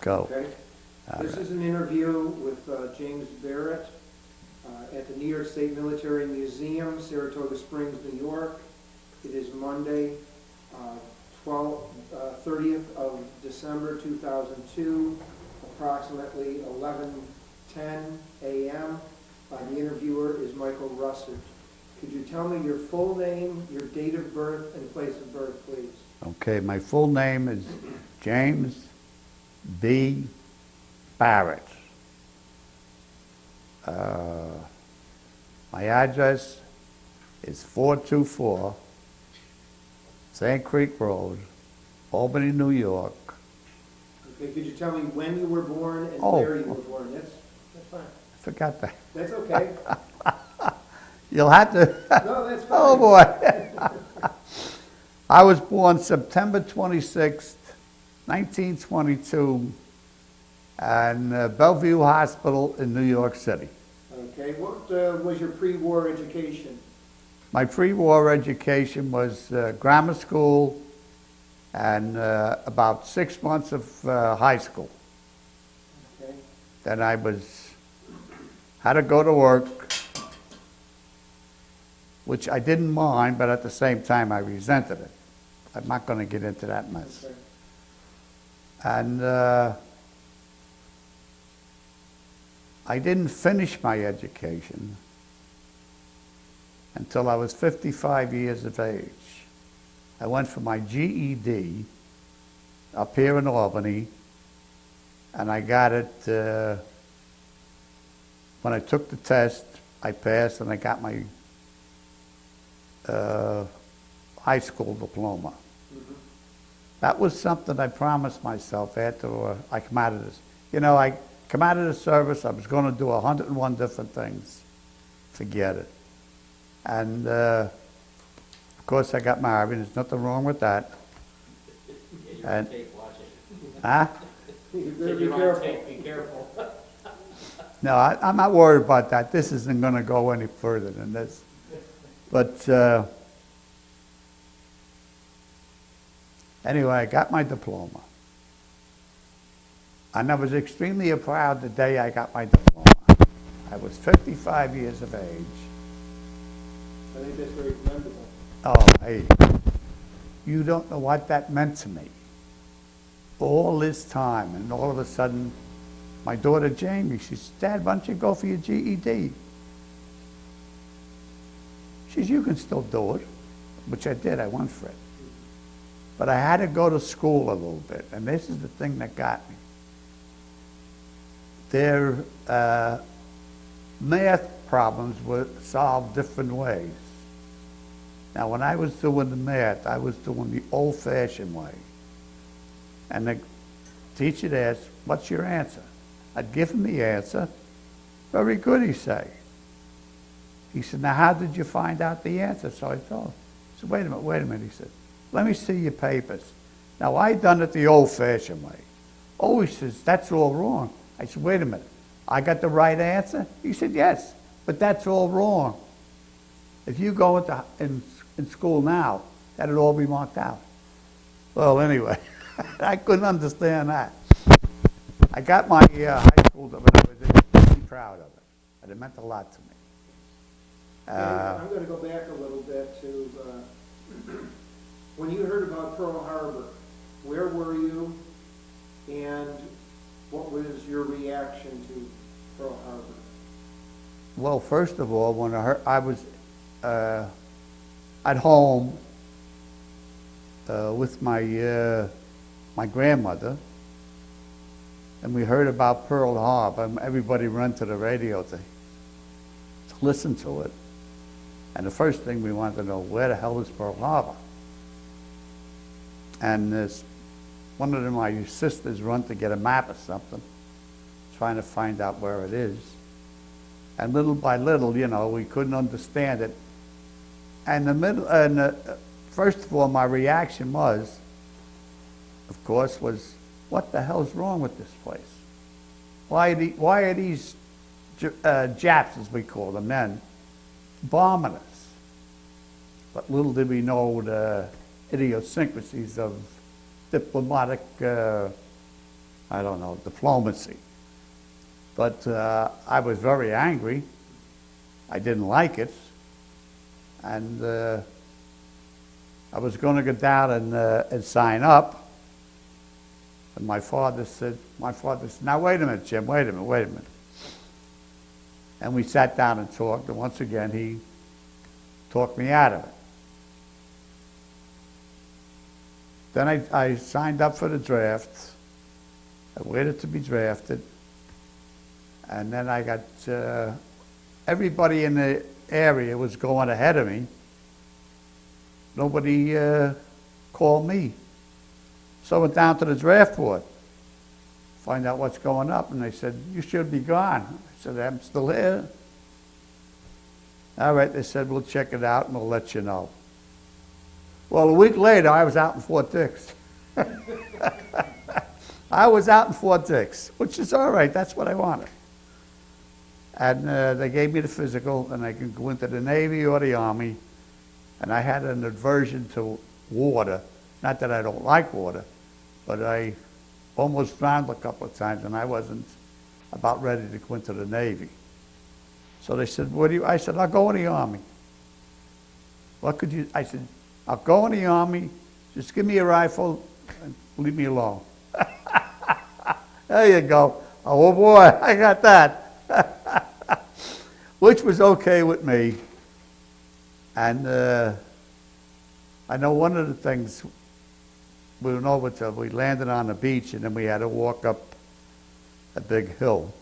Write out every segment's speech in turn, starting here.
go. Okay. This is an interview with James Barrett at the New York State Military Museum, Saratoga Springs, New York. It is Monday, 30th of December 2002, approximately 11:10 a.m. The interviewer is Michael Russert. Could you tell me your full name, your date of birth, and place of birth, please? Okay, my full name is James B. Barrett. My address is 424 St. Creek Road, Albany, New York. Okay, could you tell me when you were born and Oh. where you were born? That's fine. I forgot that. That's okay. You'll have to. No, that's fine. Oh, boy. I was born September 26th, 1922, at Bellevue Hospital in New York City. Okay, what was your pre-war education? My pre-war education was grammar school and about 6 months of high school. Okay. Then I had to go to work, which I didn't mind, but at the same time I resented it. I'm not going to get into that mess. Okay. And I didn't finish my education until I was 55 years of age. I went for my GED up here in Albany, and I got it, when I took the test, I passed, and I got my high school diploma. Mm-hmm. That was something I promised myself after I come out of this. You know, I come out of the service, I was going to do 101 different things. Forget it. And, of course, I got married. There's nothing wrong with that. And, huh? You better be careful. Be careful. No, I'm not worried about that. This isn't going to go any further than this. But anyway, I got my diploma. And I was extremely proud the day I got my diploma. I was 55 years of age. I think that's very commendable. Oh, hey, you don't know what that meant to me. All this time, and all of a sudden, my daughter Jamie, she says, Dad, why don't you go for your GED? She says, you can still do it, which I did, I went for it. But I had to go to school a little bit, and this is the thing that got me. Their math problems were solved different ways. Now, when I was doing the math, I was doing the old-fashioned way. And the teacher would ask, what's your answer? I'd give him the answer. Very good, he'd say. He said, now how did you find out the answer? So I told him. I said, wait a minute. He said, let me see your papers. Now, I done it the old-fashioned way. Oh, he says, that's all wrong. I said, wait a minute. I got the right answer? He said, yes, but that's all wrong. If you go in school now, that'd all be marked out. Well, anyway, I couldn't understand that. I got my high school, but I was extremely proud of it. And it meant a lot to me. I'm going to go back a little bit to when you heard about Pearl Harbor. Where were you, and what was your reaction to Pearl Harbor? Well, first of all, when I was at home with my grandmother, and we heard about Pearl Harbor, and everybody ran to the radio to listen to it. And the first thing we wanted to know, where the hell is Pearl Harbor? And one of my sisters run to get a map or something, trying to find out where it is. And little by little, you know, we couldn't understand it. And first of all, my reaction was, of course, what the hell's wrong with this place? Why are these Japs, as we call them then, bombing us? But little did we know the idiosyncrasies of diplomatic I don't know, diplomacy. But I was very angry. I didn't like it. And I was going to go down and sign up. And my father said, now wait a minute, Jim, wait a minute. And we sat down and talked, and once again, he talked me out of it. Then I signed up for the draft. I waited to be drafted. And then I got, everybody in the area was going ahead of me. Nobody called me. So I went down to the draft board, find out what's going up, and they said, you should be gone. I said, I'm still here. All right, they said, we'll check it out and we'll let you know. Well, a week later, I was out in Fort Dix. I was out in Fort Dix, which is all right, that's what I wanted. And they gave me the physical, and I could go into the Navy or the Army, and I had an aversion to water. Not that I don't like water, but I almost drowned a couple of times, and I wasn't about ready to go into the Navy. So they said, what do you, I said, I'll go in the Army. What could you, I said, I'll go in the Army, just give me a rifle and leave me alone. There you go. Oh boy, I got that. Which was okay with me. And I know one of the things, we went over to, we landed on the beach and then we had to walk up a big hill.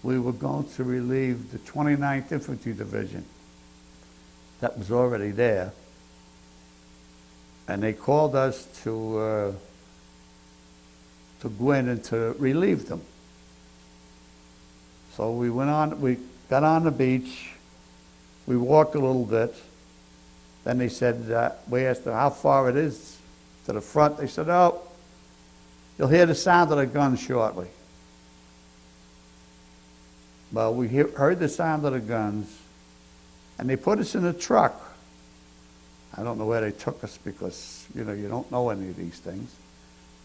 We were going to relieve the 29th Infantry Division that was already there. And they called us to go in and to relieve them. So we went on, we got on the beach, we walked a little bit, then they said, we asked them how far it is to the front. They said, oh, you'll hear the sound of the gun shortly. Well, we heard the sound of the guns, and they put us in a truck. I don't know where they took us because, you know, you don't know any of these things.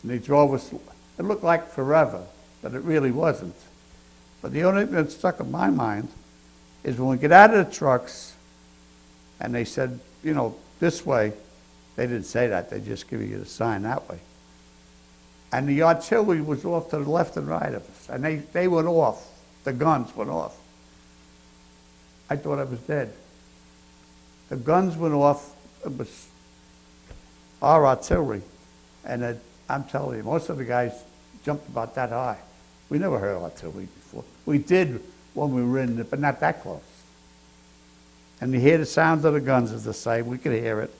And they drove us, it looked like forever, but it really wasn't. But the only thing that stuck in my mind is when we get out of the trucks, and they said, you know, this way, they didn't say that, they just give you the sign that way. And the artillery was off to the left and right of us, and they went off, the guns went off. I thought I was dead. The guns went off, it was our artillery, and I'm telling you, most of the guys jumped about that high. We never heard artillery before. We did when we were in it, but not that close. And you hear the sound of the guns, as they say, we could hear it.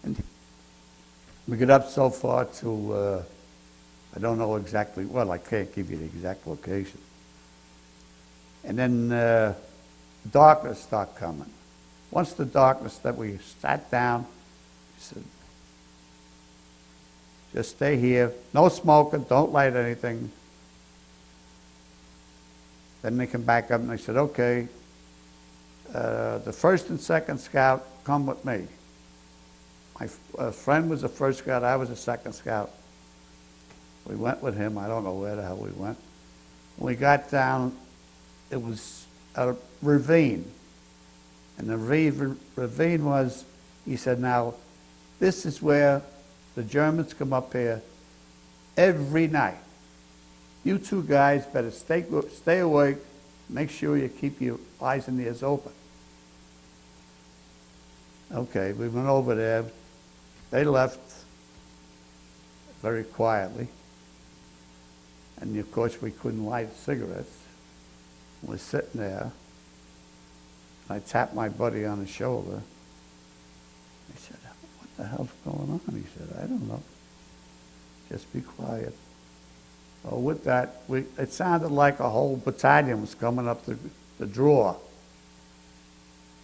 And we got up so far to, I don't know exactly, well, I can't give you the exact location. And then darkness started coming. Once the darkness, that we sat down, he said, just stay here, no smoking, don't light anything. Then they come back up and they said, okay, the first and second scout, come with me. My friend was the first scout, I was the second scout. We went with him, I don't know where the hell we went. When we got down, it was a ravine. And the ravine was, he said, now, this is where the Germans come up here every night. You two guys better stay awake, make sure you keep your eyes and ears open. Okay, we went over there. They left very quietly. And of course we couldn't light cigarettes. We're sitting there. I tapped my buddy on the shoulder. He said, what the hell's going on? He said, I don't know. Just be quiet. Well, with that, it sounded like a whole battalion was coming up the draw.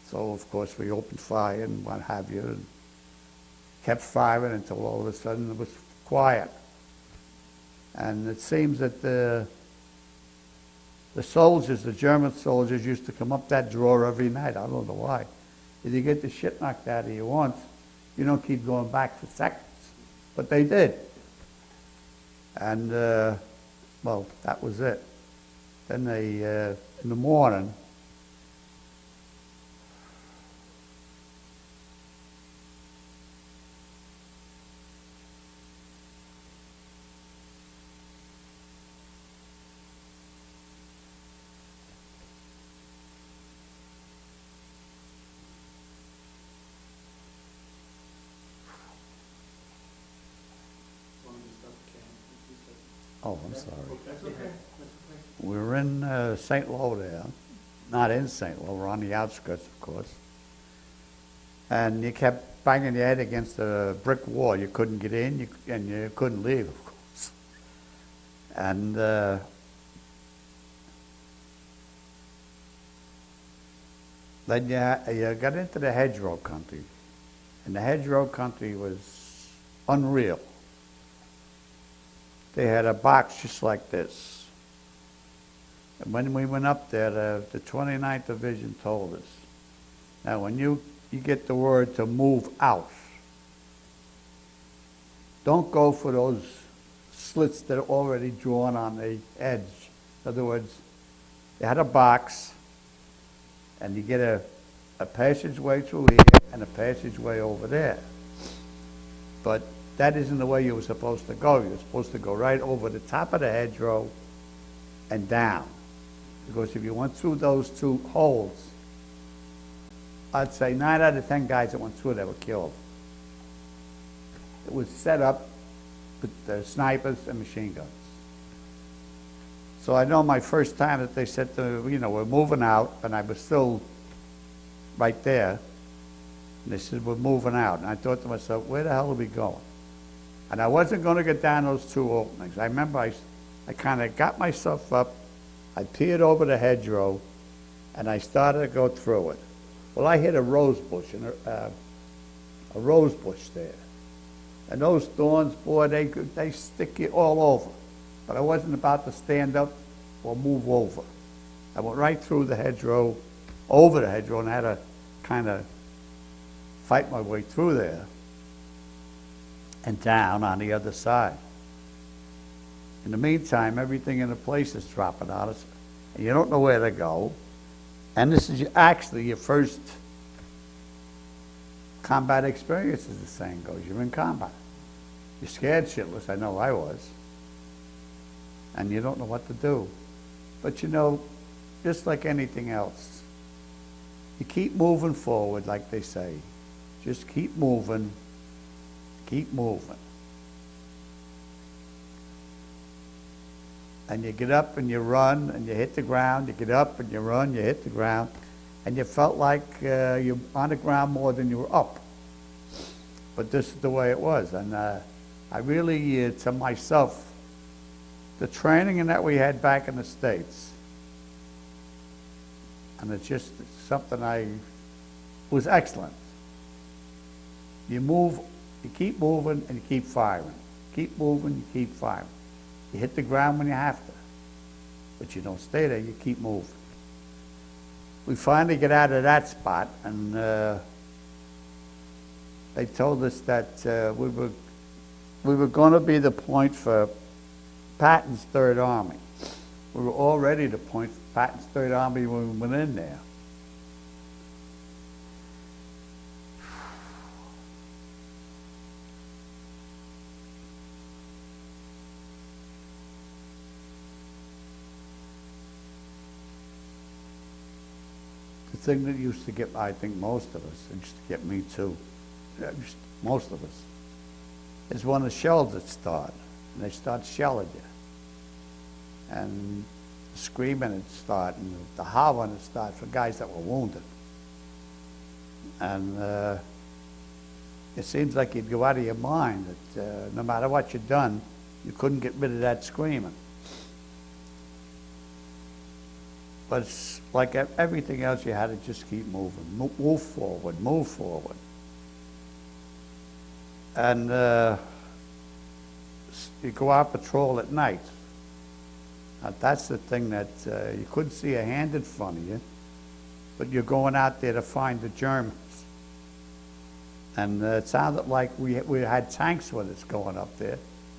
So, of course, we opened fire and what have you, and kept firing until all of a sudden it was quiet. And it seems that the soldiers, the German soldiers, used to come up that drawer every night. I don't know why. If you get the shit knocked out of you once, you don't keep going back for seconds. But they did. And, well, that was it. Then they, in the morning, oh, I'm sorry. That's okay. We were in St. Lo there, not in St. Lo, we're on the outskirts, of course. And you kept banging your head against a brick wall. You couldn't get in, and you couldn't leave, of course. And then you got into the Hedgerow country, and the Hedgerow country was unreal. They had a box just like this. And when we went up there, the 29th Division told us, now when you get the word to move out, don't go for those slits that are already drawn on the edge. In other words, they had a box, and you get a passageway through here and a passageway over there. But that isn't the way you were supposed to go. You were supposed to go right over the top of the hedgerow and down. Because if you went through those two holes, I'd say 9 out of 10 guys that went through there were killed. It was set up with snipers and machine guns. So I know my first time that they said, we're moving out, and I was still right there. And they said, we're moving out. And I thought to myself, where the hell are we going? And I wasn't going to get down those two openings. I remember I kind of got myself up, I peered over the hedgerow, and I started to go through it. Well, I hit a rose bush, a rose bush there. And those thorns, boy, they stick you all over. But I wasn't about to stand up or move over. I went right through the hedgerow, over the hedgerow, and I had to kind of fight my way through there and down on the other side. In the meantime, everything in the place is dropping on us, and you don't know where to go. And this is actually your first combat experience, as the saying goes. You're in combat. You're scared shitless, I know I was. And you don't know what to do. But just like anything else, you keep moving forward, like they say. Just keep moving, keep moving. And you get up and you run and you hit the ground, you get up and you run, you hit the ground, and you felt like you're on the ground more than you were up. But this is the way it was. And I really, to myself, the training that we had back in the States, and it's just something was excellent. You move, you keep moving, and you keep firing. Keep moving, you keep firing. You hit the ground when you have to, but you don't stay there, you keep moving. We finally get out of that spot, and they told us that we were going to be the point for Patton's Third Army. We were already the point for Patton's Third Army when we went in there. The thing that used to get, I think, most of us, and used to get me too, most of us, is when the shells that start, and they start shelling you. And the screaming would start, and the howling would start for guys that were wounded. And it seems like you'd go out of your mind that no matter what you'd done, you couldn't get rid of that screaming. But it's like everything else, you had to just keep moving, move forward, move forward. And you go out patrol at night. Now, that's the thing that you couldn't see a hand in front of you, but you're going out there to find the Germans. And it sounded like we had tanks with us going up there,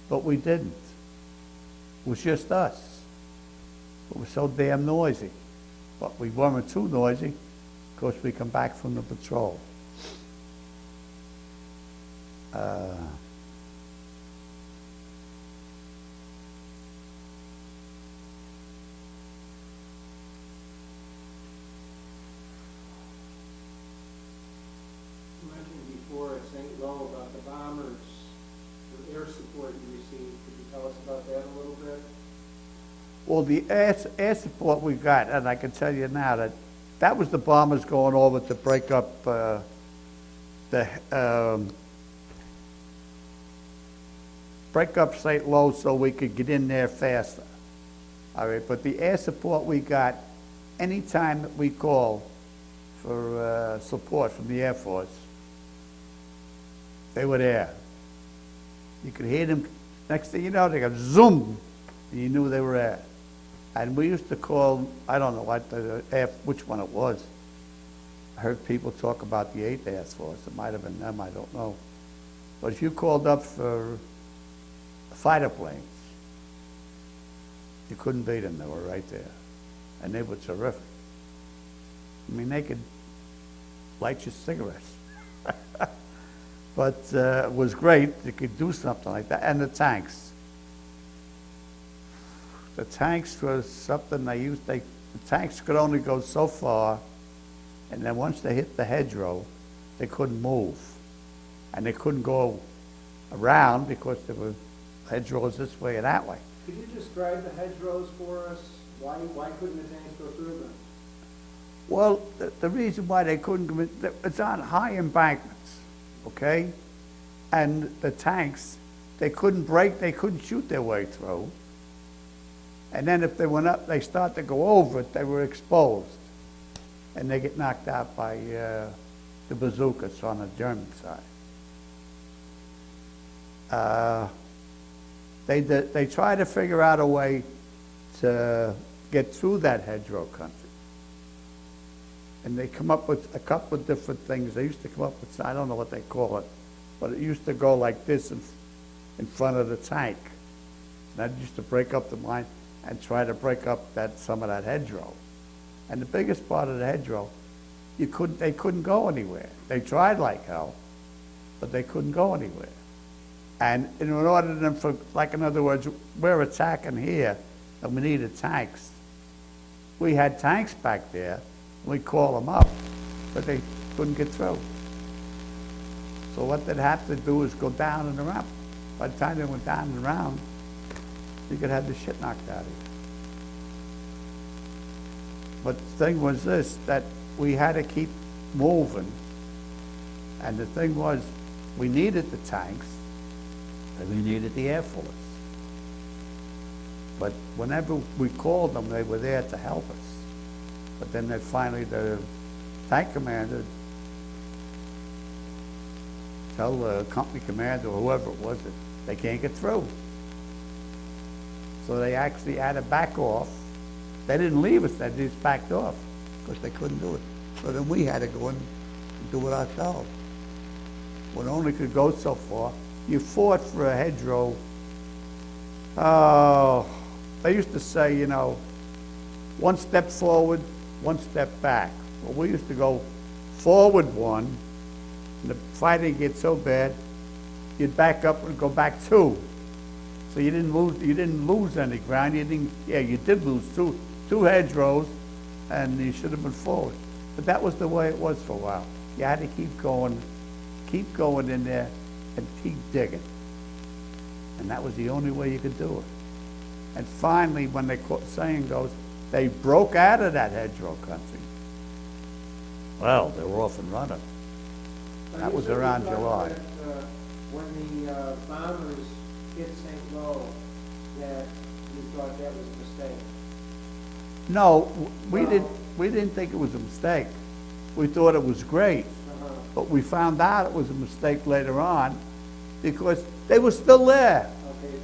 but we didn't. It was just us. It was so damn noisy. But we weren't too noisy because we come back from the patrol. You mentioned before at St. Lo about the bombers, the air support you received. Could you tell us about that a little bit? Well, the air support we got, and I can tell you now that was the bombers going over to break up St. Lo so we could get in there faster. All right, but the air support we got, anytime that we call for support from the Air Force, they were there. You could hear them, next thing you know, they go zoom, and you knew they were there. And we used to call, I don't know which one it was. I heard people talk about the 8th Air Force. It might have been them, I don't know. But if you called up for fighter planes, you couldn't beat them. They were right there. And they were terrific. I mean, they could light your cigarettes. But it was great. They could do something like that. And the tanks. The tanks was something the tanks could only go so far, and then once they hit the hedgerow, they couldn't move. And they couldn't go around because there were hedgerows this way and that way. Could you describe the hedgerows for us? Why couldn't the tanks go through them? Well, the reason why they couldn't, it's on high embankments, okay? And the tanks, they couldn't shoot their way through. And then if they went up, they start to go over it, they were exposed. And they get knocked out by the bazookas on the German side. They try to figure out a way to get through that hedgerow country. And they come up with a couple of different things. They used to come up with, I don't know what they call it, but it used to go like this in front of the tank. And that used to break up the line and try to break up some of that hedgerow. And the biggest part of the hedgerow, they couldn't go anywhere. They tried like hell, but they couldn't go anywhere. And in order for them, like in other words, we're attacking here, and we needed tanks. We had tanks back there, and we call them up, but they couldn't get through. So what they'd have to do is go down and around. By the time they went down and around, you could have the shit knocked out of you. But the thing was this, that we had to keep moving. And the thing was, we needed the tanks, and we needed the Air Force. But whenever we called them, they were there to help us. But then finally, the tank commander tell the company commander or whoever it was that they can't get through. So they actually had to back off. They didn't leave us, they just backed off because they couldn't do it. So then we had to go in and do it ourselves. One only could go so far. You fought for a hedgerow. Oh, they used to say, you know, one step forward, one step back. Well, we used to go forward one, and the fighting gets so bad, you'd back up and go back two. So you didn't lose any ground. You did lose two hedgerows, and you should have been forward. But that was the way it was for a while. You had to keep going in there and keep digging. And that was the only way you could do it. And finally, when the saying goes, they broke out of that hedgerow country. Well, they were off and running. That was around July. When the bombers hit St. Lo, that you thought that was a mistake? No, we didn't think it was a mistake. We thought it was great. But we found out it was a mistake later on because they were still there. Okay, it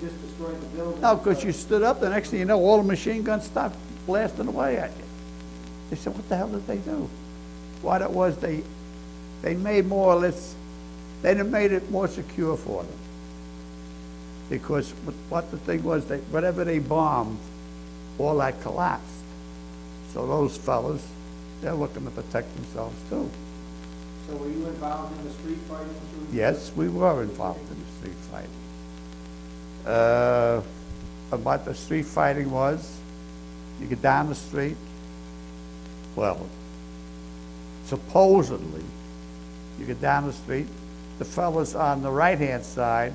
just destroyed the building? No, because you stood up, the next thing you know, all the machine guns stopped blasting away at you. They said, what the hell did they do? What it was, they made more or less, they made it more secure for them. because what the thing was, whatever they bombed, all that collapsed. So those fellas, they're looking to protect themselves too. So were you involved in the street fighting through? Yes, we were involved in the street fighting. What the street fighting was, you get down the street, well, supposedly, you get down the street, the fellas on the right-hand side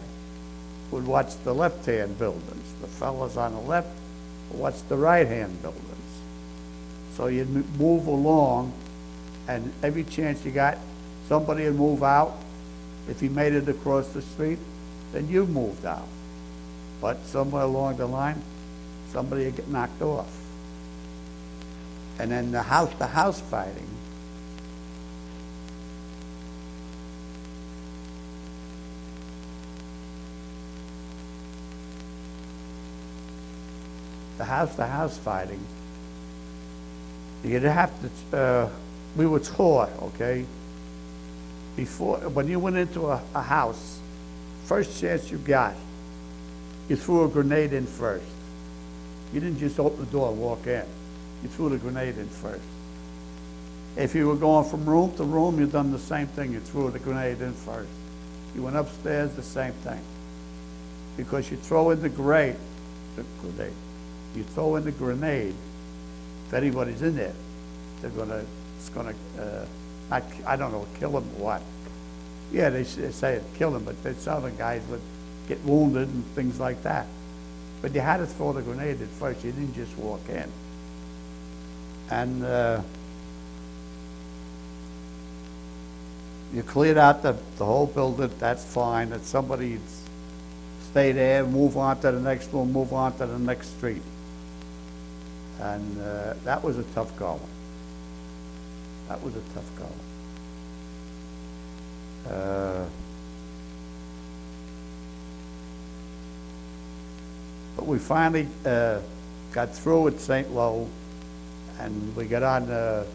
would watch the left-hand buildings. The fellas on the left would watch the right-hand buildings. So you'd move along, and every chance you got, somebody would move out. If he made it across the street, then you moved out. But somewhere along the line, somebody would get knocked off. And then the house fighting, the house fighting, you'd have to, we were taught, okay, before, when you went into a house, first chance you got, you threw a grenade in first. You didn't just open the door and walk in. You threw the grenade in first. If you were going from room to room, you done the same thing. You threw the grenade in first. You went upstairs, the same thing. Because you throw in the grenade, you throw in the grenade, if anybody's in there, it's gonna, I don't know, kill them or what. Yeah, they say it kill them, but some other guys would get wounded and things like that. But you had to throw the grenade in first. You didn't just walk in. And you cleared out the whole building, that's fine. That somebody stay there, move on to the next one, move on to the next street. And that was a tough going. That was a tough going. But we finally got through at St. Lo, and we got on the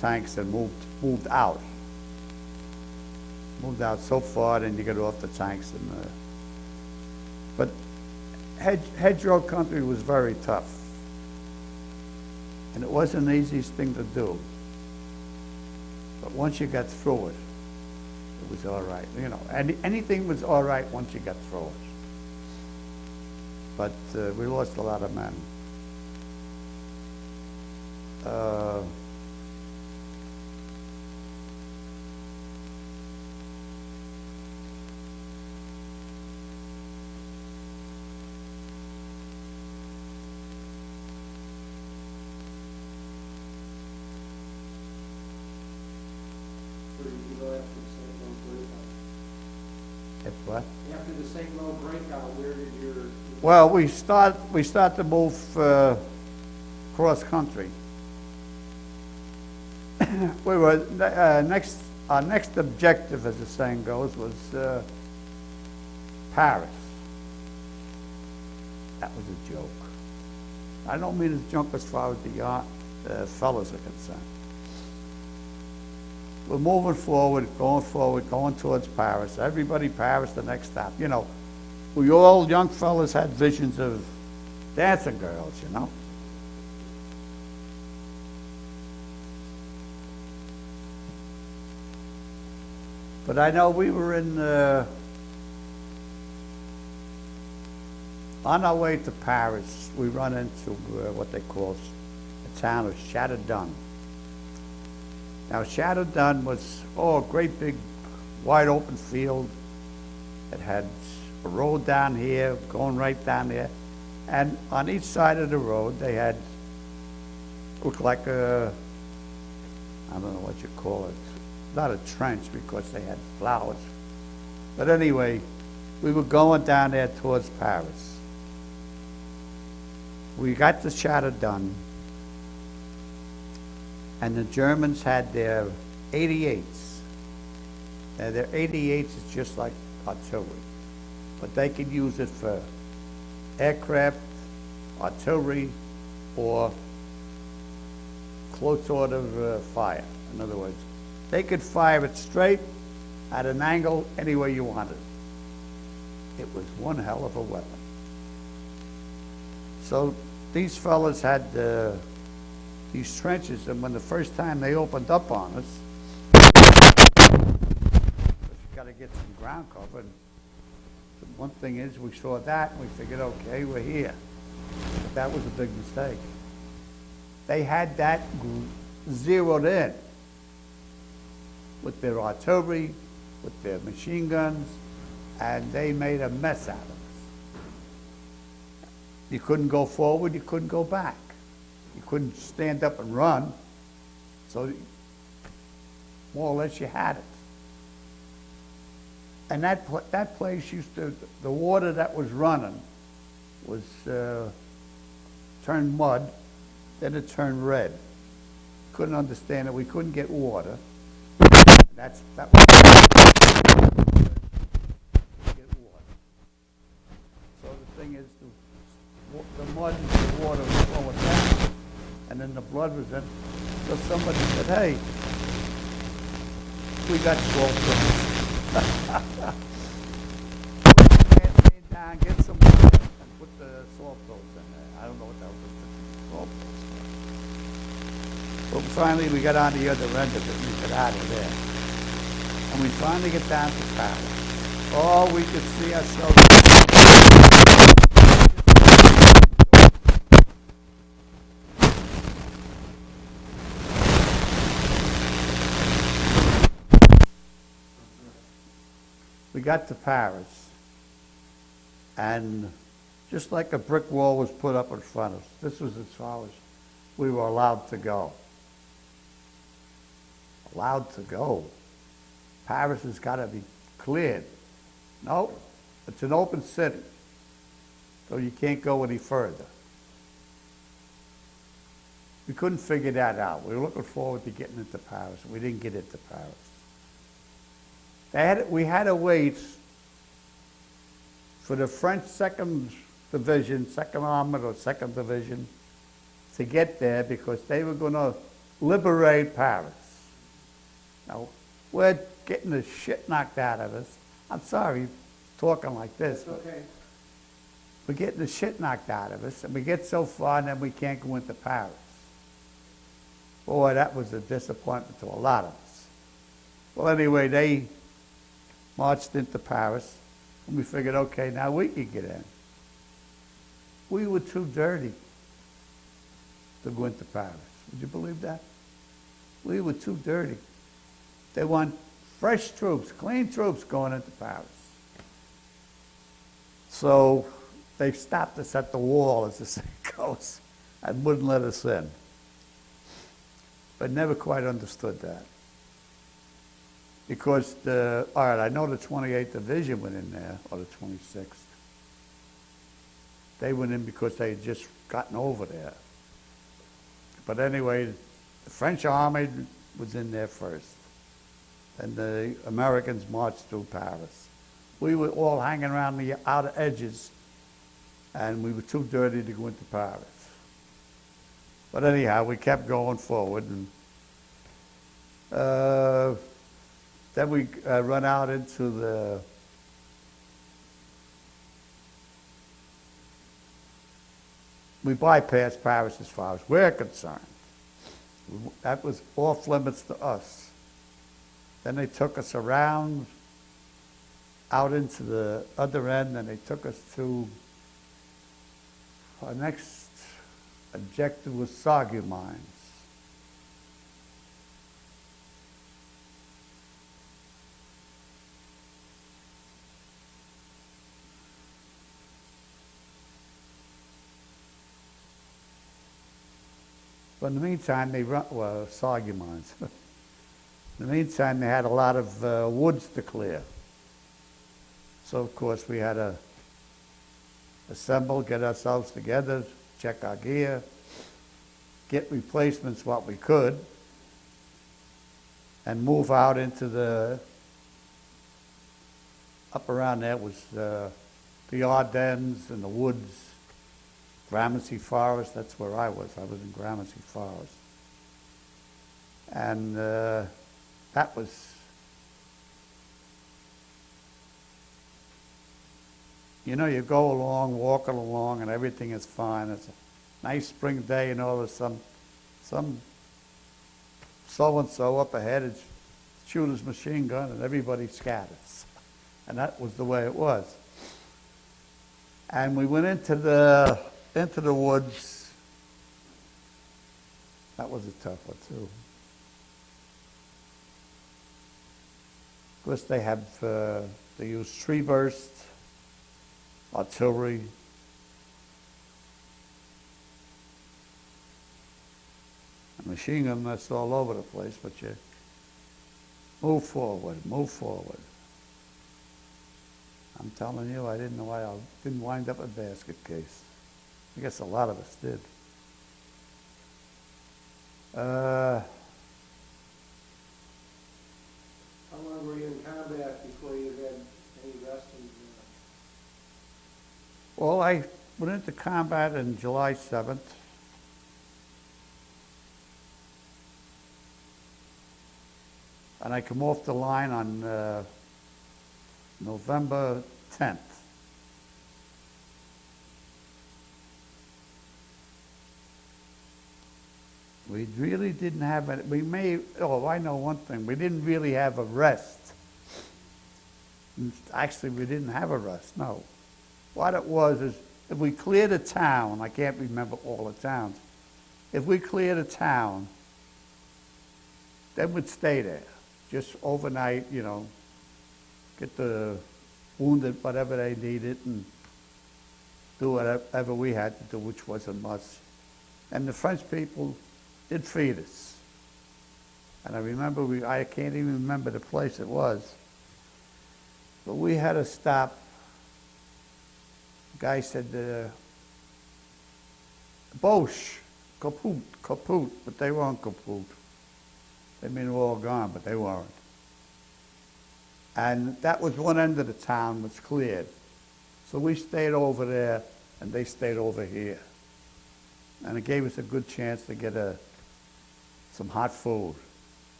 tanks and moved out. Moved out so far, then you get off the tanks. And but Hedgerow country was very tough, and it wasn't the easiest thing to do. But once you got through it, it was all right. You know, anything was all right once you got through it. But we lost a lot of men. What? After the St. Lo breakout, where did your... Well, we start to move cross country. We were our next objective, as the saying goes, was Paris. That was a joke. I don't mean as joke as far as the fellas are concerned. We're moving forward, going towards Paris. Everybody Paris, the next stop. You know, we all young fellas had visions of dancing girls, you know. But I know we were on our way to Paris, we run into what they call the town of Châteaudun. Now, Châteaudun was, a great big wide open field. It had a road down here, going right down there. And on each side of the road, they had, looked like a, I don't know what you call it, not a trench because they had flowers. But anyway, we were going down there towards Paris. We got to Châteaudun, and the Germans had their 88s. Now, their 88s is just like artillery, but they could use it for aircraft, artillery, or close order fire. In other words, they could fire it straight at an angle any way you wanted. It was one hell of a weapon. So these fellas had these trenches, and when the first time they opened up on us, you got to get some ground cover. And the one thing is, we saw that and we figured, okay, we're here. But that was a big mistake. They had that zeroed in with their artillery, with their machine guns, and they made a mess out of us. You couldn't go forward, you couldn't go back. You couldn't stand up and run, so more or less you had it. And that place used to, the water that was running was turned mud, then it turned red. Couldn't understand it, we couldn't get water. That was get water. So the thing is, the mud and the water was flowing down, and then the blood was in. So somebody said, "Hey, we got 12 pills. Stand down, get some water, and put the salt pills in there." I don't know what that was. Salt pills. But finally, we got on the other end of it, and we got out of there. And we finally get down to Paris. Oh, we could see ourselves. We got to Paris, and just like a brick wall was put up in front of us, this was as far as we were allowed to go. Allowed to go. Paris has got to be cleared. No, it's an open city, so you can't go any further. We couldn't figure that out. We were looking forward to getting into Paris. We didn't get into Paris. We had to wait for the French 2nd Division, 2nd Armored or 2nd Division, to get there because they were going to liberate Paris. Now, we're getting the shit knocked out of us. I'm sorry, talking like this. That's okay. We're getting the shit knocked out of us, and we get so far, and then we can't go into Paris. Boy, that was a disappointment to a lot of us. Well, anyway, they marched into Paris, and we figured, okay, now we can get in. We were too dirty to go into Paris. Would you believe that? We were too dirty. They want fresh troops, clean troops going into Paris. So they stopped us at the wall, as the saying goes, and wouldn't let us in. But never quite understood that. Because all right, I know the 28th Division went in there, or the 26th. They went in because they had just gotten over there. But anyway, the French army was in there first. And the Americans marched through Paris. We were all hanging around the outer edges, and we were too dirty to go into Paris. But anyhow, we kept going forward, and then we run out into the we bypassed Paris as far as we're concerned. That was off limits to us. Then they took us around out into the other end, and they took us to our next objective was Soggy Mines. But in the meantime, Soggy Mines. In the meantime, they had a lot of woods to clear. So, of course, we had to assemble, get ourselves together, check our gear, get replacements what we could, and move out into the, up around there was the Ardennes and the woods, Grammercy Forest, that's where I was. I was in Grammercy Forest. And that was you know, you go along, walking along, and everything is fine. It's a nice spring day, and all of some so-and-so up ahead is shoot his machine gun, and everybody scatters. And that was the way it was. And we went into the woods. That was a tough one, too. Of course, they use tree burst, artillery. A machine gun that's all over the place, but you move forward, move forward. I'm telling you, I didn't know why I didn't wind up a basket case. I guess a lot of us did. How long were you in combat before you had any rest? Well, I went into combat on July 7th. And I come off the line on November 10th. We really didn't have it. I know one thing. We didn't really have a rest. Actually, we didn't have a rest, no. What it was is, if we cleared a town, I can't remember all the towns. If we cleared a town, then we'd stay there. Just overnight, you know, get the wounded, whatever they needed, and do whatever we had to do, which wasn't much. And the French people did feed us. And I remember, I can't even remember the place it was, but we had to stop. The guy said, Boche, kaput, but they weren't kaput. They mean we're all gone, but they weren't. And that was one end of the town was cleared. So we stayed over there, and they stayed over here. And it gave us a good chance to get some hot food.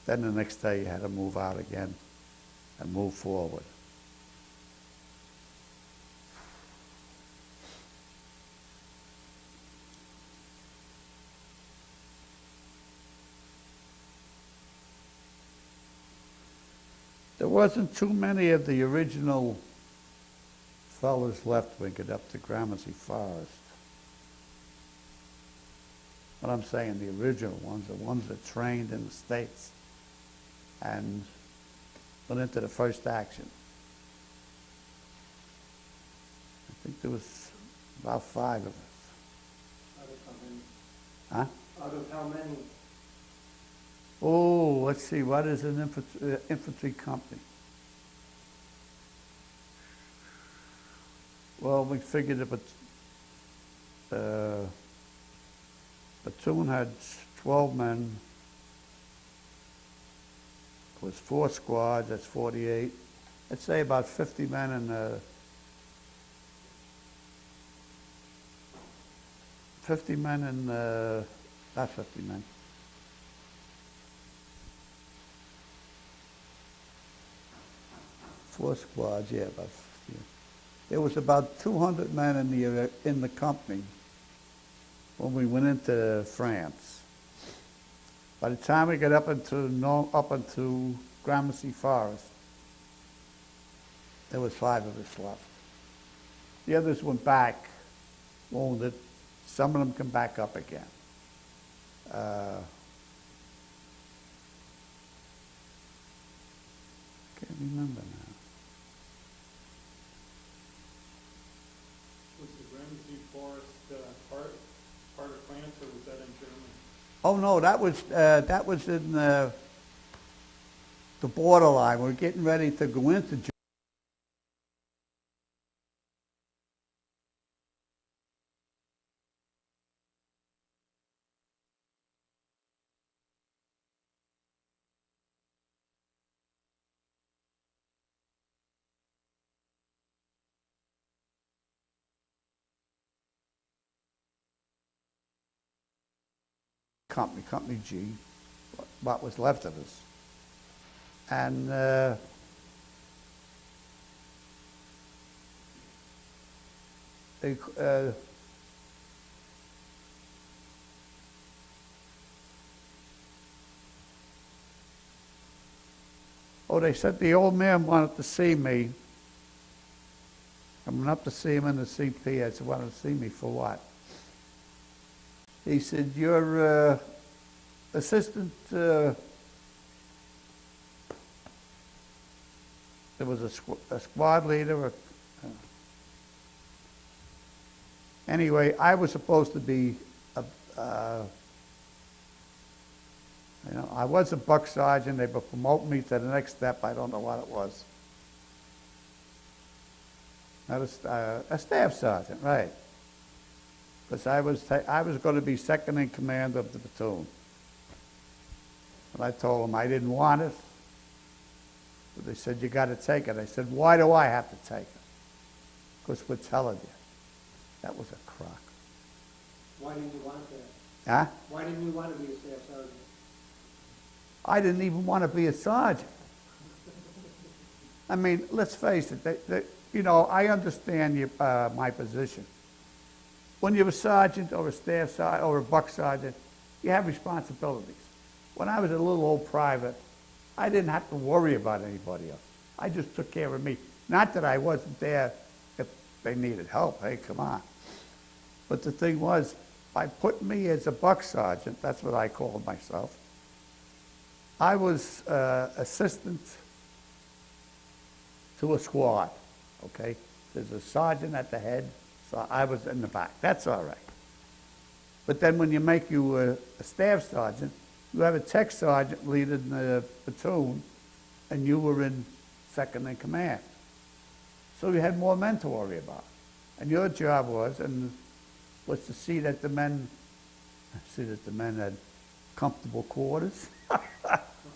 Then the next day you had to move out again and move forward. There wasn't too many of the original fellas left when we get up to Grammercy Forest. But I'm saying the original ones, the ones that trained in the States and went into the first action. I think there was about 5 of us. Out of how many? Huh? Out of how many? Oh, let's see, what is an infantry company? Well, we figured if a platoon had 12 men, it was 4 squads, that's 48. I'd say about 50 men in not 50 men. Four squads, yeah, about 50. There was about 200 men in the company when we went into France. By the time we got up into Grammercy Forest, there was 5 of us left. The others went back, wounded. Some of them come back up again. Can't remember now. Was the Grammercy Forest part of France, or was that in Germany? Oh no, that was in the borderline. We're getting ready to go into Germany. Company G, what was left of us. And they, they said the old man wanted to see me. I went up to see him in the CP. I said, wanted to see me for what? He said, you're assistant, there was a squad leader. Anyway, I was supposed to be, I was a buck sergeant. They were promoting me to the next step. I don't know what it was. Not a staff sergeant, right? Because I was going to be second in command of the platoon. And I told them I didn't want it. But they said, you got to take it. I said, why do I have to take it? Because we're telling you. That was a crock. Why didn't you want that? Huh? Why didn't you want to be a staff sergeant? I didn't even want to be a sergeant. I mean, let's face it. I understand my position. When you're a sergeant or a staff sergeant or a buck sergeant, you have responsibilities. When I was a little old private, I didn't have to worry about anybody else. I just took care of me. Not that I wasn't there if they needed help. Hey, come on. But the thing was, by putting me as a buck sergeant, that's what I called myself, I was assistant to a squad, okay? There's a sergeant at the head, so I was in the back. That's all right. But then when you make you a staff sergeant, you have a tech sergeant leading the platoon, and you were in second in command. So you had more men to worry about. And your job was to see that the men had comfortable quarters.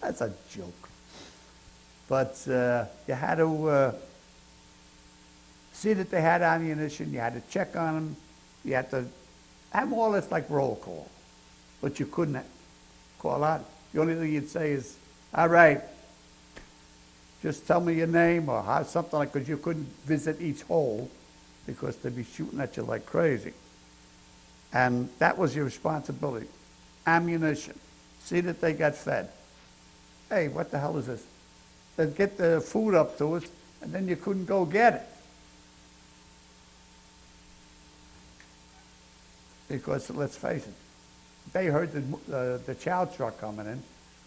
That's a joke. But you had to see that they had ammunition. You had to check on them. You had to have more or less like roll call. But you couldn't call out. The only thing you'd say is, all right, just tell me your name or something like, because you couldn't visit each hole because they'd be shooting at you like crazy. And that was your responsibility. Ammunition. See that they got fed. Hey, what the hell is this? They'd get the food up to us, and then you couldn't go get it. Because, let's face it, they heard the chow truck coming in,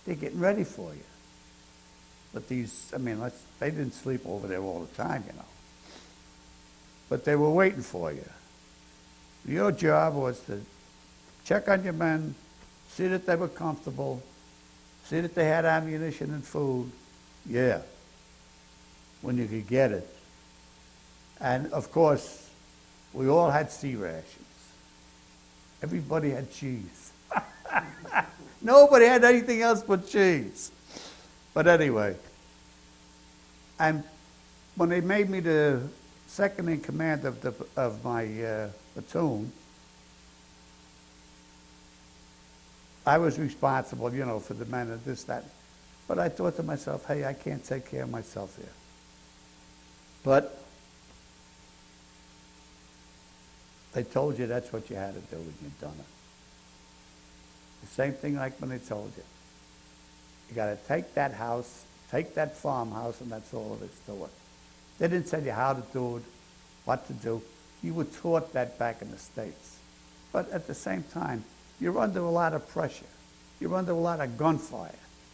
they're getting ready for you. But they didn't sleep over there all the time, But they were waiting for you. Your job was to check on your men, see that they were comfortable, see that they had ammunition and food. Yeah, when you could get it. And of course, we all had sea rations. Everybody had cheese. Nobody had anything else but cheese. But anyway, and when they made me the second in command of my platoon, I was responsible, for the men and this, that. But I thought to myself, hey, I can't take care of myself here. But they told you that's what you had to do, and you've done it. The same thing like when they told you. You got to take that house, take that farmhouse, and that's all there is to it. They didn't tell you how to do it, what to do. You were taught that back in the States. But at the same time, you're under a lot of pressure. You're under a lot of gunfire.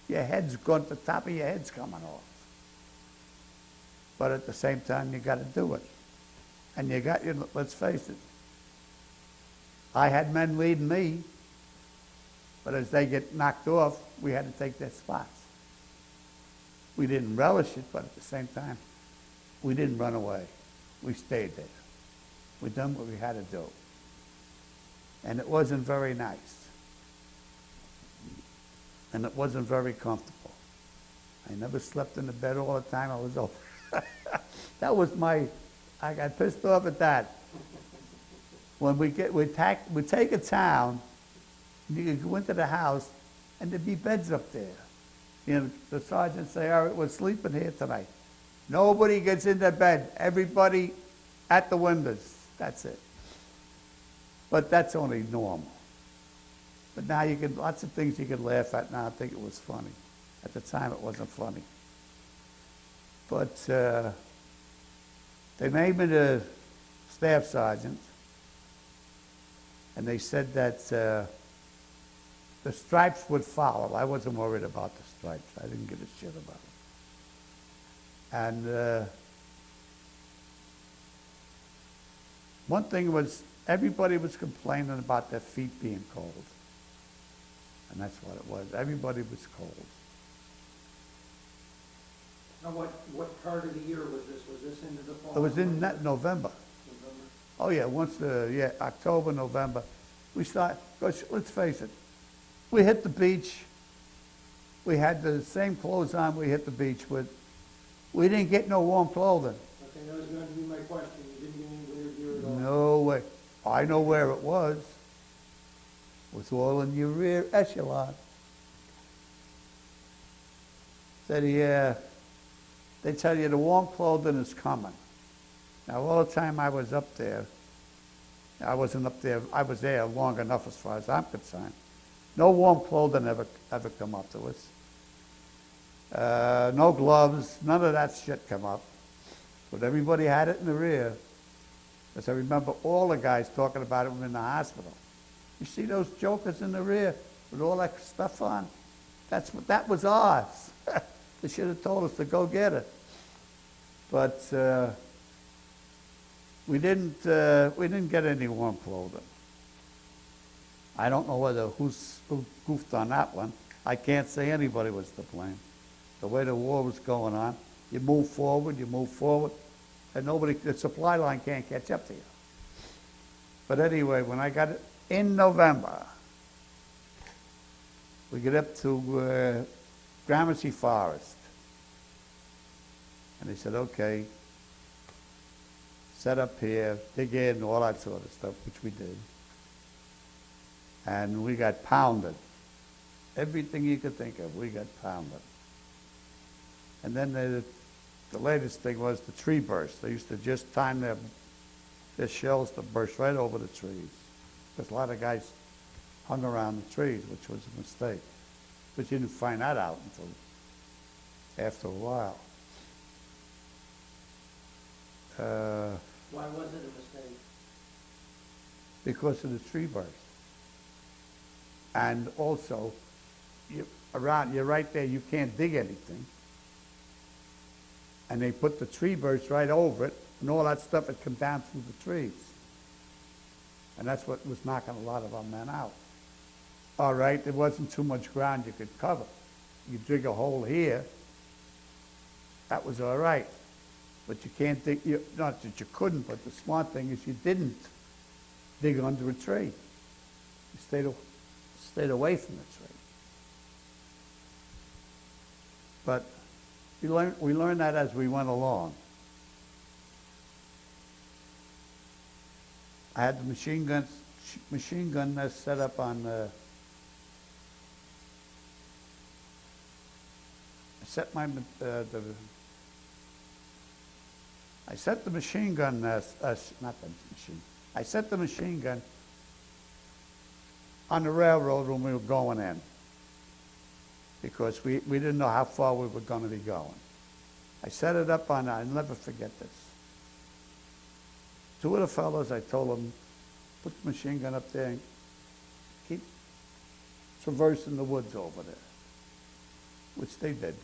Your head's going, the top of your head's coming off. But at the same time, you got to do it. And let's face it, I had men leading me, but as they get knocked off, we had to take their spots. We didn't relish it, but at the same time, we didn't run away. We stayed there. We done what we had to do. And it wasn't very nice. And it wasn't very comfortable. I never slept in the bed all the time. I was over. That was I got pissed off at that. When we take a town, you go into the house, and there'd be beds up there. The sergeant say, all right, we're sleeping here tonight. Nobody gets in their bed. Everybody at the windows. That's it. But that's only normal. But now lots of things you can laugh at now. I think it was funny. At the time, it wasn't funny. But they made me the staff sergeant, and they said that the stripes would follow. I wasn't worried about the stripes. I didn't give a shit about it. And one thing was, everybody was complaining about their feet being cold. And that's what it was. Everybody was cold. Now, what part of the year was this? Was this into the fall? It was in November. November? Oh yeah, October, November. We start, let's face it, we hit the beach. We had the same clothes on we hit the beach with. We didn't get no warm clothing. Okay, that was going to be my question. You didn't get any interview at all? No way. I know where it was. It was all in your rear echelon. Said, yeah, they tell you the warm clothing is coming. Now, all the time I was up there, I wasn't up there, I was there long enough as far as I'm concerned. No warm clothing ever come up to us. No gloves, none of that shit come up. But everybody had it in the rear. Because I remember all the guys talking about it when in the hospital. You see those jokers in the rear with all that stuff on? That was ours. They should have told us to go get it. But we didn't get any warm clothing. I don't know who goofed on that one. I can't say anybody was to blame. The way the war was going on, you move forward, and the supply line can't catch up to you. But anyway, when I got it in November, we get up to Grammercy Forest. And they said, okay, set up here, dig in, all that sort of stuff, which we did. And we got pounded. Everything you could think of, we got pounded. And then the latest thing was the tree burst. They used to just time their shells to burst right over the trees. Because a lot of guys hung around the trees, which was a mistake. But you didn't find that out until after a while. Why was it a mistake? Because of the tree burst. And also, you're right there, you can't dig anything. And they put the tree burst right over it, and all that stuff had come down through the trees. And that's what was knocking a lot of our men out. All right, there wasn't too much ground you could cover. You dig a hole here, that was all right. But you can't dig, not that you couldn't, but the smart thing is you didn't dig under a tree. You stayed away from the tree. But we learned that as we went along. I had the machine gun set up on I set the machine gun, I set the machine gun on the railroad when we were going in, because we didn't know how far we were going to be going. I set it up on, I'll never forget this. Two of the fellows, I told them, put the machine gun up there and keep traversing the woods over there, which they did.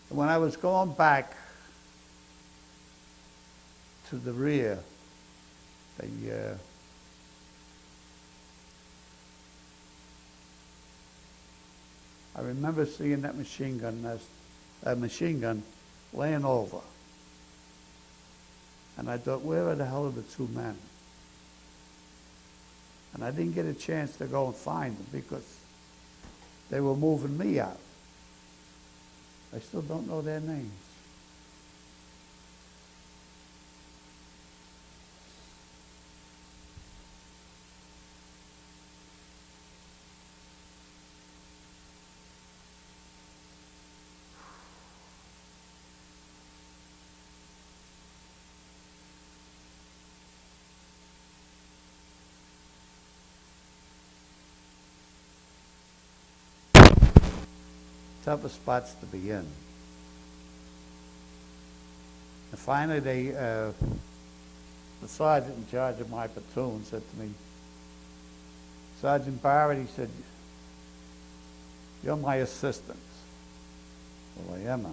And when I was going back to the rear, I remember seeing that machine gun laying over. And I thought, where the hell are the two men? And I didn't get a chance to go and find them because they were moving me out. I still don't know their names. toughest spots to be in. And finally, the sergeant in charge of my platoon said to me, Sergeant Barrett, he said, you're my assistant. Well, I am,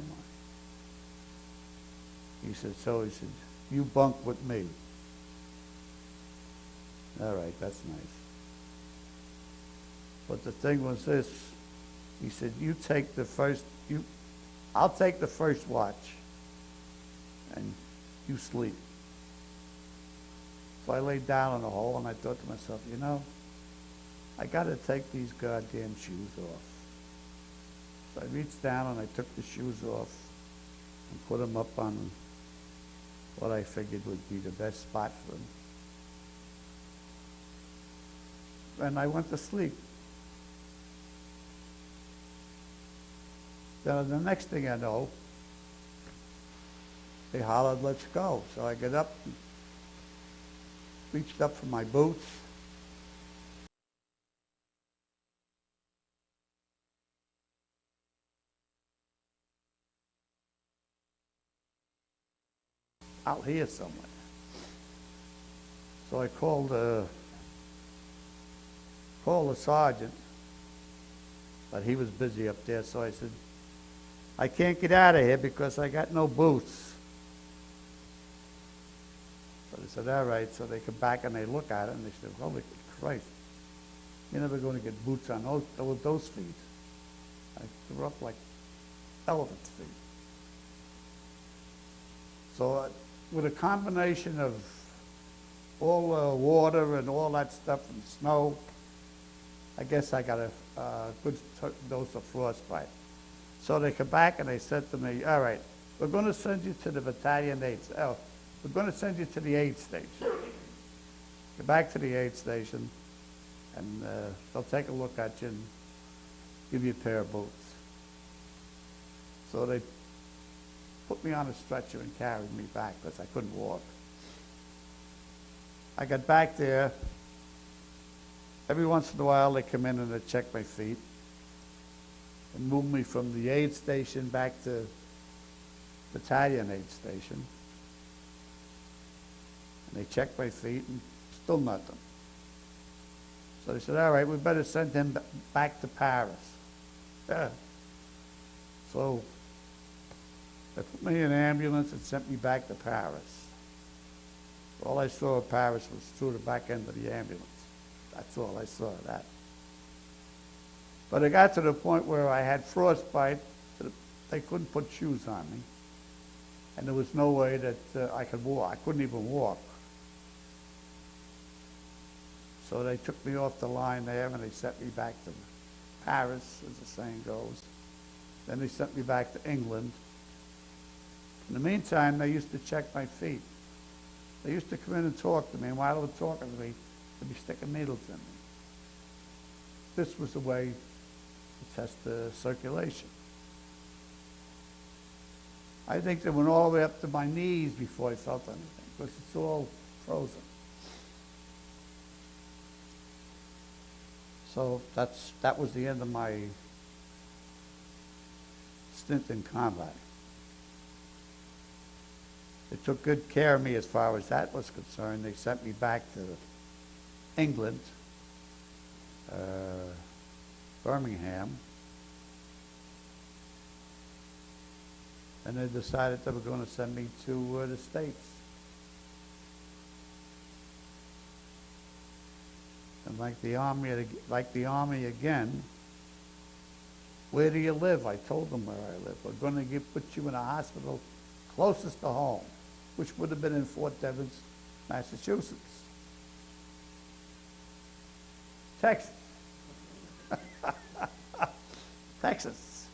He said, he said, you bunk with me. All right, that's nice. But the thing was this, he said, I'll take the first watch, and you sleep. So I laid down in a hole, and I thought to myself, you know, I got to take these goddamn shoes off. So I reached down, and I took the shoes off and put them up on what I figured would be the best spot for them. And I went to sleep. Then the next thing I know, they hollered, let's go. So I got up, and reached up for my boots. Out here somewhere. So I called the sergeant, but he was busy up there, so I said, I can't get out of here because I got no boots. So they said, all right. So they come back and they look at it and they said, holy Christ, you're never going to get boots on those feet. They were up like elephant feet. So with a combination of all the water and all that stuff and snow, I guess I got a good dose of frostbite. So they come back and they said to me, all right, we're going to send you to the battalion 8. We're going to send you to the 8 station. Go back to the 8 station, and they'll take a look at you and give you a pair of boots. So they put me on a stretcher and carried me back because I couldn't walk. I got back there. Every once in a while, they come in and they check my feet and move me from the aid station back to battalion aid station. And they checked my feet and still nothing. So they said, all right, we better send him back to Paris. Yeah. So they put me in an ambulance and sent me back to Paris. All I saw of Paris was through the back end of the ambulance. That's all I saw of that. But it got to the point where I had frostbite. They couldn't put shoes on me. And there was no way that I could walk. I couldn't even walk. So they took me off the line there and they sent me back to Paris, as the saying goes. Then they sent me back to England. In the meantime, they used to check my feet. They used to come in and talk to me, and while they were talking to me, they'd be sticking needles in me. This was the way to test the circulation. I think they went all the way up to my knees before I felt anything, because it's all frozen. So that was the end of my stint in combat. They took good care of me as far as that was concerned. They sent me back to England, Birmingham, and they decided they were going to send me to the States. And like the army again, where do you live? I told them where I live. We're going to put you in a hospital closest to home, which would have been in Fort Devens, Massachusetts. Texas. Texas.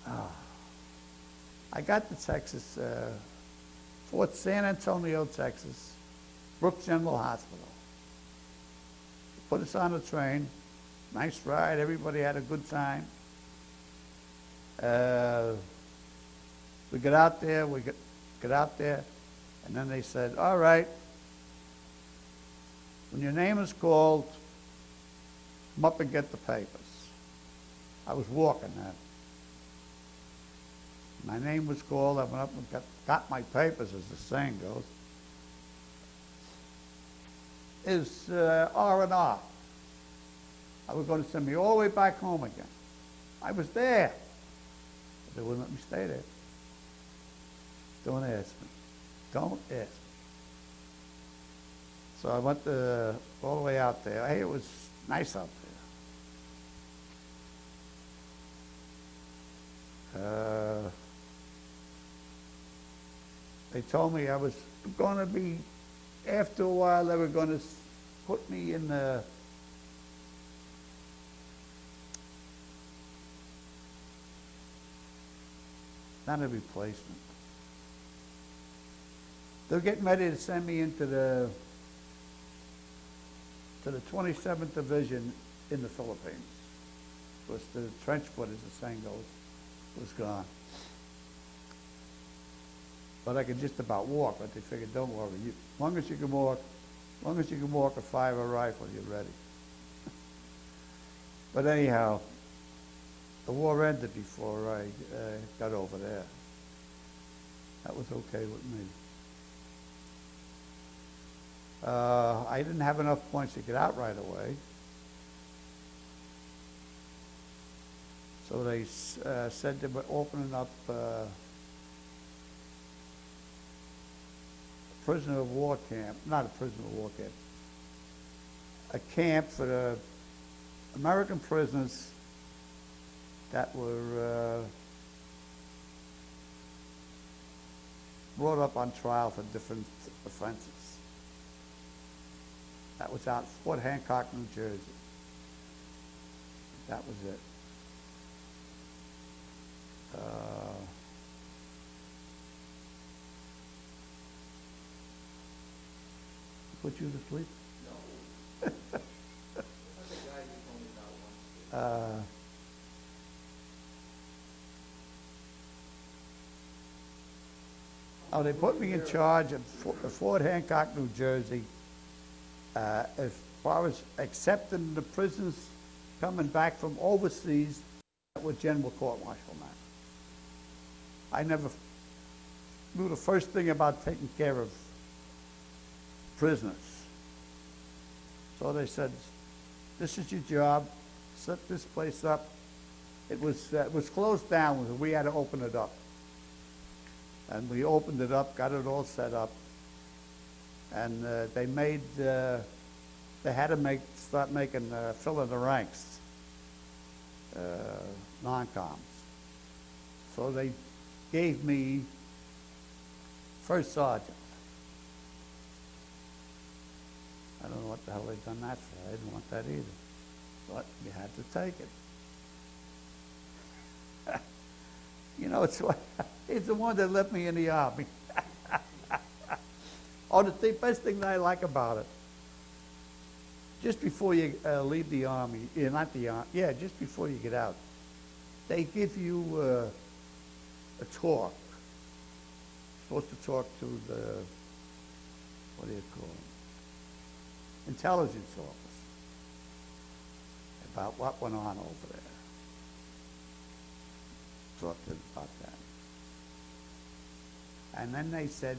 Oh. I got to Texas, Fort San Antonio, Texas, Brooks General Hospital. Put us on a train, nice ride, everybody had a good time. We got out there, and then they said, all right, when your name is called, come up and get the papers. I was walking then. My name was called. I went up and got my papers, as the saying goes. Is R&R. I was going to send me all the way back home again. I was there. But they wouldn't let me stay there. Don't ask me. Don't ask me. So I went all the way out there. Hey, it was nice out there. They told me I was going to be, after a while, they were going to put me in the not a replacement. They're getting ready to send me into the 27th Division in the Philippines. Because the trench foot, as the saying goes, was gone. But I could just about walk, but they figured, don't worry, as long as you can walk a 5 rifle, you're ready. But anyhow, the war ended before I got over there. That was okay with me. I didn't have enough points to get out right away. So they said they were opening up a prisoner of war camp, not a prisoner of war camp, a camp for the American prisoners that were brought up on trial for different offenses. That was out Fort Hancock, New Jersey. That was it. Put you to sleep? No. That's the guy you told me about once. Oh, they put me in charge of Fort Hancock, New Jersey, as far as accepting the prisoners coming back from overseas with general court-martial man. I never knew the first thing about taking care of prisoners. So they said, this is your job, set this place up. It was closed down, we had to open it up. And we opened it up, got it all set up. And they had to start making, filling the ranks, non-coms. So they gave me first sergeant. I don't know what the hell they done that for. I didn't want that either. But you had to take it. You know, it's the one that left me in the Army. Oh, the best thing that I like about it, just before you leave the Army, just before you get out, they give you a talk. You're supposed to talk to the, what do you call them? Intelligence office about what went on over there. Talked to them about that. And then they said,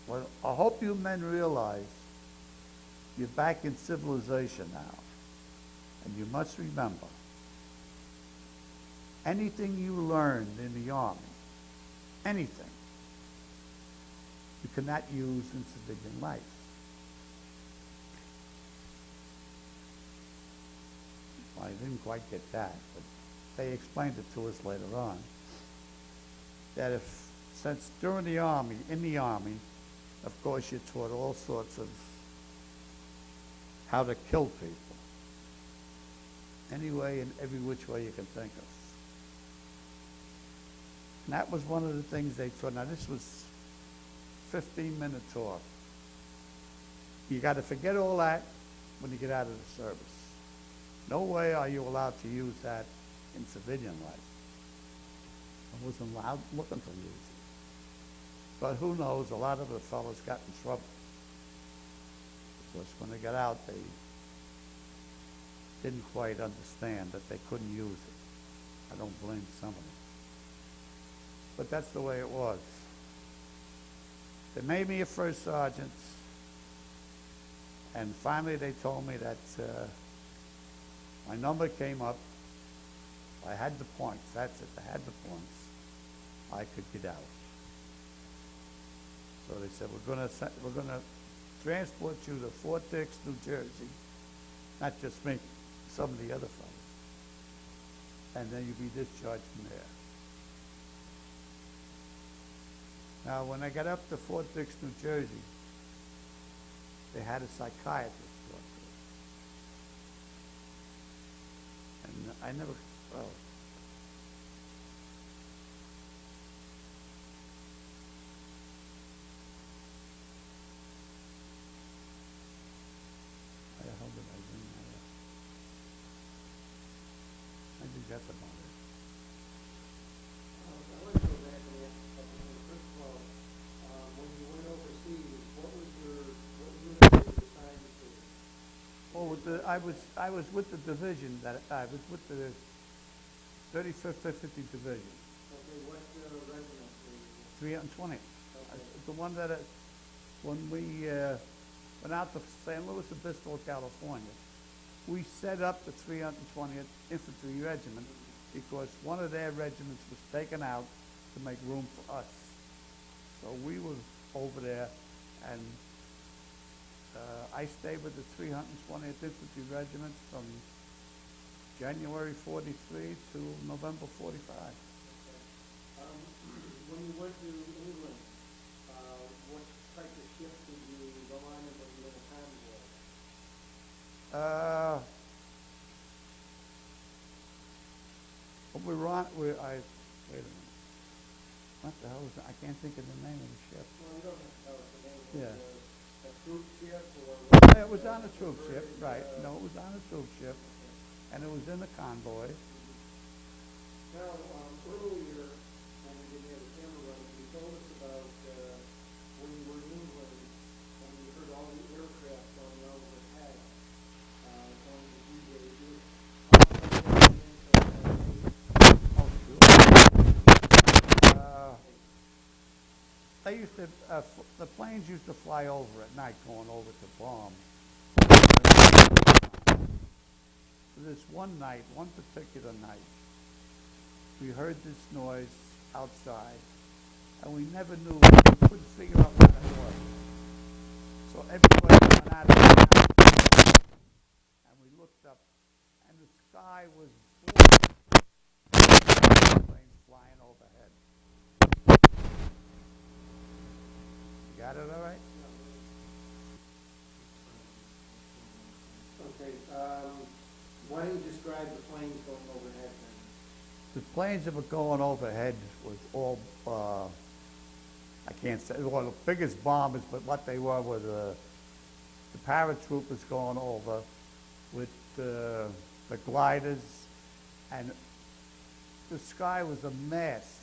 well, I hope you men realize you're back in civilization now. And you must remember, anything you learned in the Army, anything, you cannot use in civilian life. Well, I didn't quite get that, but they explained it to us later on. That since during the Army, in the Army, of course, you're taught all sorts of how to kill people. Any way and every which way you can think of. And that was one of the things they taught. Now, this was 15-minute talk. You got to forget all that when you get out of the service. No way are you allowed to use that in civilian life. I wasn't allowed looking to use it. But who knows, a lot of the fellas got in trouble. Because when they got out, they didn't quite understand that they couldn't use it. I don't blame some of them. But that's the way it was. They made me a first sergeant, and finally they told me that my number came up. I had the points, that's it, I had the points. I could get out. So they said, we're gonna transport you to Fort Dix, New Jersey. Not just me, some of the other fellows. And then you'll be discharged from there. Now, when I got up to Fort Dix, New Jersey, they had a psychiatrist talk to us. And I never, well, how the hell did I bring that up? I think that's about it. I want to go back and ask a couple things. First of all, when you went overseas, what unit were you assigned to? Oh, I was with the division I was with the 35th Infantry Division, Okay, what regiment were you in? 320. Okay. The one that, when we went out to San Luis Obispo, California, we set up the 320th Infantry Regiment because one of their regiments was taken out to make room for us. So we were over there, and I stayed with the 320th Infantry Regiment from January 43 to November 45. Okay. When you went to England, what type of ship did you go on and were you in a convoy? What we were on, wait a minute. What the hell is that? I can't think of the name of the ship. Well, you don't have to tell us the name. Yeah. A troop ship or? It was on a troop ship, right. No, it was on a troop ship, and it was in the convoy. Now, earlier, when we didn't have the camera running, you told us about when you were in England, and you heard all the aircraft going overhead, going to D-Day. You were Oh, sure. They used to, the planes used to fly over at night, going over to bomb. This one night, one particular night, we heard this noise outside, and we never knew, we couldn't figure out what it was. So everybody went out of the house, and we looked up, and the sky was full of planes flying overhead. You got it all right? Okay, why don't you describe the planes going overhead then? The planes that were going overhead was all, I can't say, well, the biggest bombers, but what they were the paratroopers going over with the gliders, and the sky was a mess.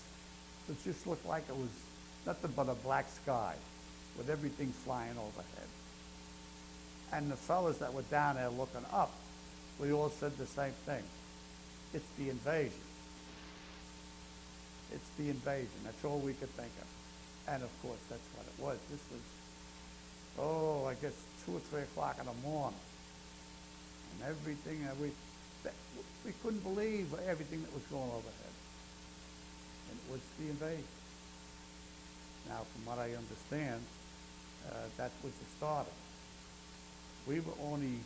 It just looked like it was nothing but a black sky with everything flying overhead. And the fellas that were down there looking up, we all said the same thing. It's the invasion. It's the invasion. That's all we could think of. And of course, that's what it was. This was, I guess 2 or 3 o'clock in the morning. And everything, we couldn't believe everything that was going overhead. And it was the invasion. Now, from what I understand, that was the start of it. We were only,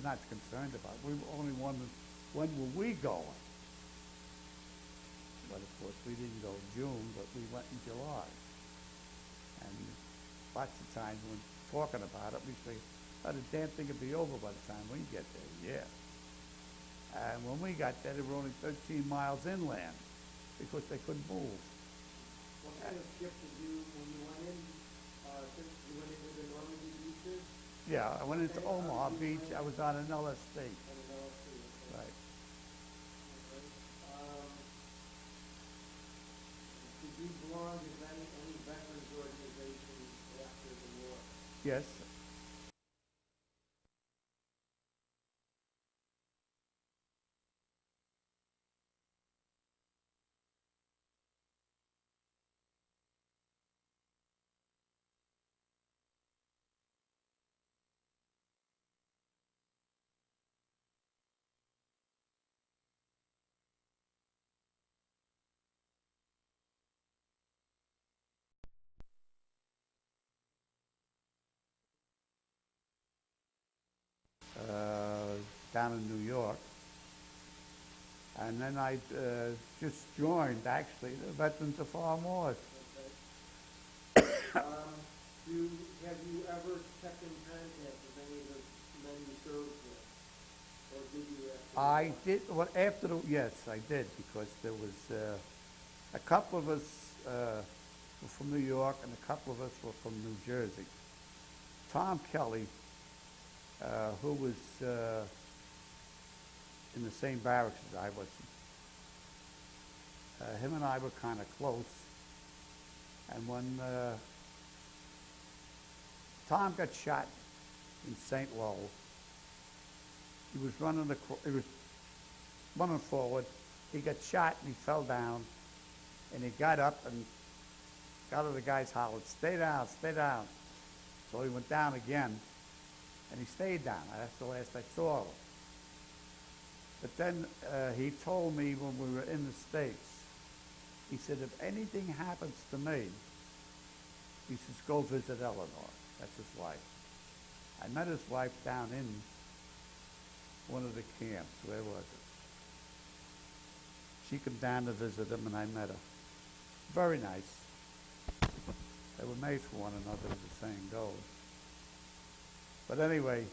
not concerned about, we were only wondering, when were we going? But of course, we didn't go June, but we went in July. And lots of times when talking about it, we say, oh, the damn thing would be over by the time we get there. Yeah. And when we got there, they were only 13 miles inland because they couldn't move. What kind of ship did you, when you went in, you went into the Normandy beaches? Yeah, I went into Omaha Beach. I was on an LSD. On an LSD, okay. Right. Did you belong to any veterans organizations after the war? Yes. down in New York. And then I just joined, actually, the Veterans of Foreign Wars. Okay. Have you ever kept in contact with any of the men you served with? Or did you after? I did, well, after the, yes, I did, because there was a couple of us were from New York and a couple of us were from New Jersey. Tom Kelly, who was in the same barracks as I was, him and I were kind of close. And when Tom got shot in St. Lowell, he was running forward. He got shot and he fell down, and he got up and got to the guy's hollered, "Stay down, stay down." So he went down again, and he stayed down. That's the last I saw of him. But then he told me when we were in the States, he said, if anything happens to me, he says, go visit Eleanor. That's his wife. I met his wife down in one of the camps. Where was it? She came down to visit him, and I met her. Very nice. They were made for one another, as the saying goes. But anyway,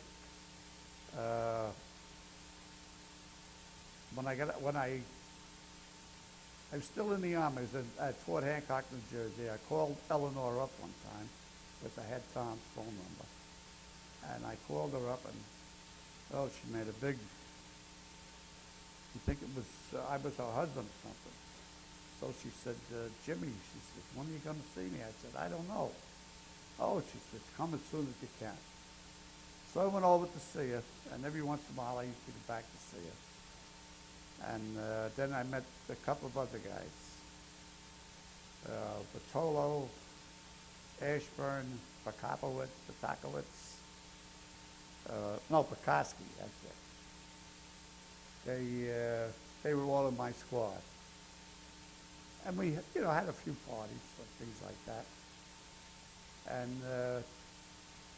when I was still in the Army, I was at Fort Hancock, New Jersey. I called Eleanor up one time, because I had Tom's phone number. And I called her up, and, oh, she made a big, you think it was, I was her husband or something. So she said, Jimmy, she says, when are you going to see me? I said, I don't know. Oh, she says, come as soon as you can. So I went over to see her, and every once in a while I used to go back to see her. And then I met a couple of other guys. Bartolo, Ashburn, Pakowitz, no, Pekoski, that's it. They were all in my squad. And we, had a few parties and things like that. And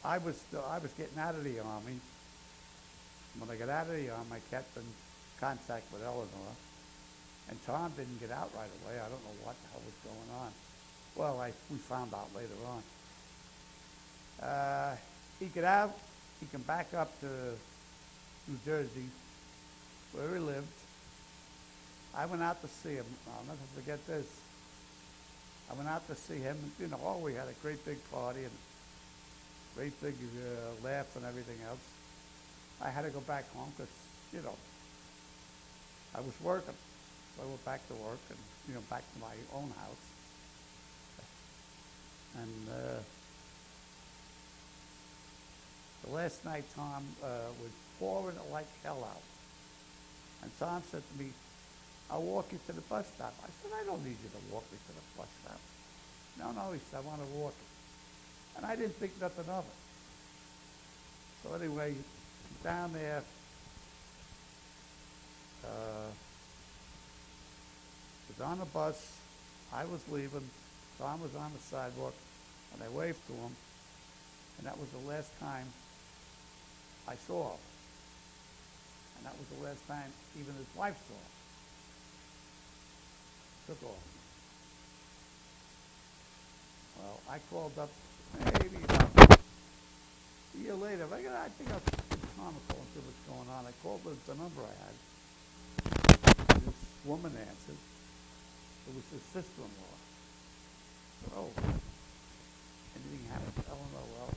I was getting out of the Army. When I got out of the Army, I kept in contact with Eleanor. And Tom didn't get out right away. I don't know what the hell was going on. Well, we found out later on. He got out. He came back up to New Jersey, where he lived. I went out to see him. I'll never forget this. I went out to see him. We had a great big party and great big laugh and everything else. I had to go back home because, I was working. So I went back to work and, back to my own house. And the last night, Tom was pouring it like hell out. And Tom said to me, I'll walk you to the bus stop. I said, I don't need you to walk me to the bus stop. No, he said, I want to walk you. And I didn't think nothing of it. So anyway, down there, was on the bus. I was leaving. Tom was on the sidewalk, and I waved to him. And that was the last time I saw him. And that was the last time even his wife saw him. Took off. Well, I called up maybe about a year later. I think I'll give Tom a call and see what's going on. I called the number I had. And this woman answered. It was his sister-in-law. I said, oh, anything happened to Eleanor? Well,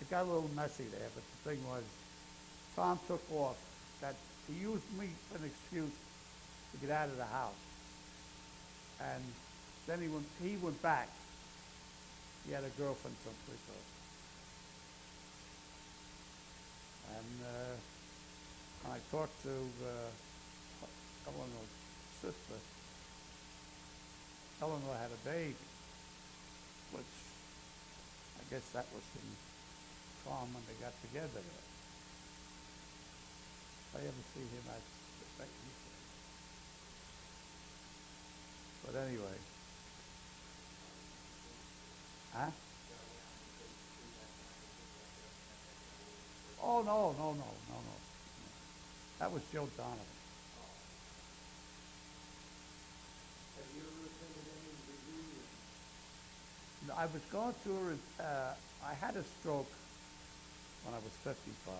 it got a little messy there, but the thing was, Tom took off. That he used me as an excuse to get out of the house. And then he went back. He had a girlfriend someplace else. And when I talked to Eleanor's sister, Eleanor had a baby, which I guess that was from Tom when they got together there. If I ever see him, I'd expect you to. But anyway, Huh? Oh, no. That was Joe Donovan. Have you ever attended any of the reunions? No, I was going through, I had a stroke when I was 55.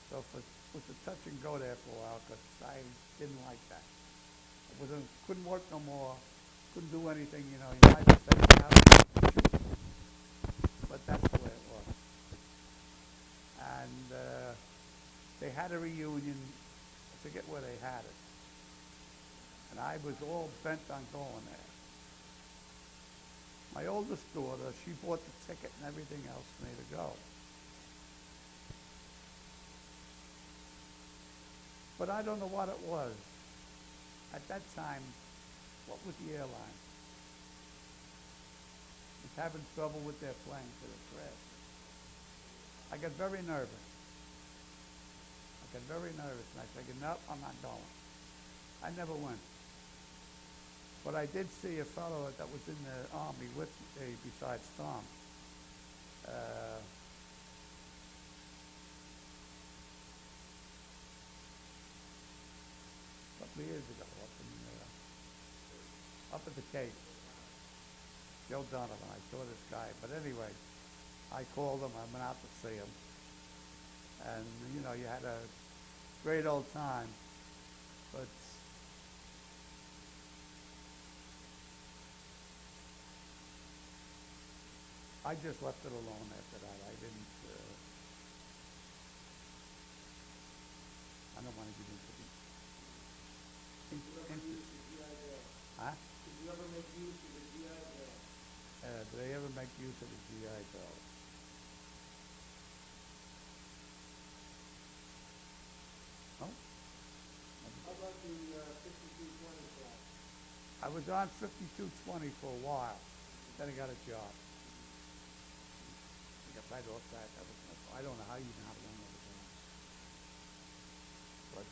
So it was a touch and go there for a while because I didn't like that. Couldn't work no more, couldn't do anything, you know. You might have stayed out, but that's the way it was. And they had a reunion, I forget where they had it. And I was all bent on going there. My oldest daughter, she bought the ticket and everything else for me to go. But I don't know what it was. At that time, what was the airline? Was having trouble with their planes that had crashed. I got very nervous. And I figured, no, I'm not going. I never went. But I did see a fellow that was in the Army with me besides Tom. A couple of years ago up at the Cape. Joe Donovan, I saw this guy. But anyway, I called him, I went out to see him. And, you know, you had a great old time. But I just left it alone after that. I didn't, I don't want to get into the... Did you ever use the GI Bill? Huh? Did you ever make use of the GI Bill? Did they ever make use of the GI Bill? No? How about the 5220 class? I was on 5220 for a while. Then I got a job. I got right off that. I don't know how you know how to run over there. But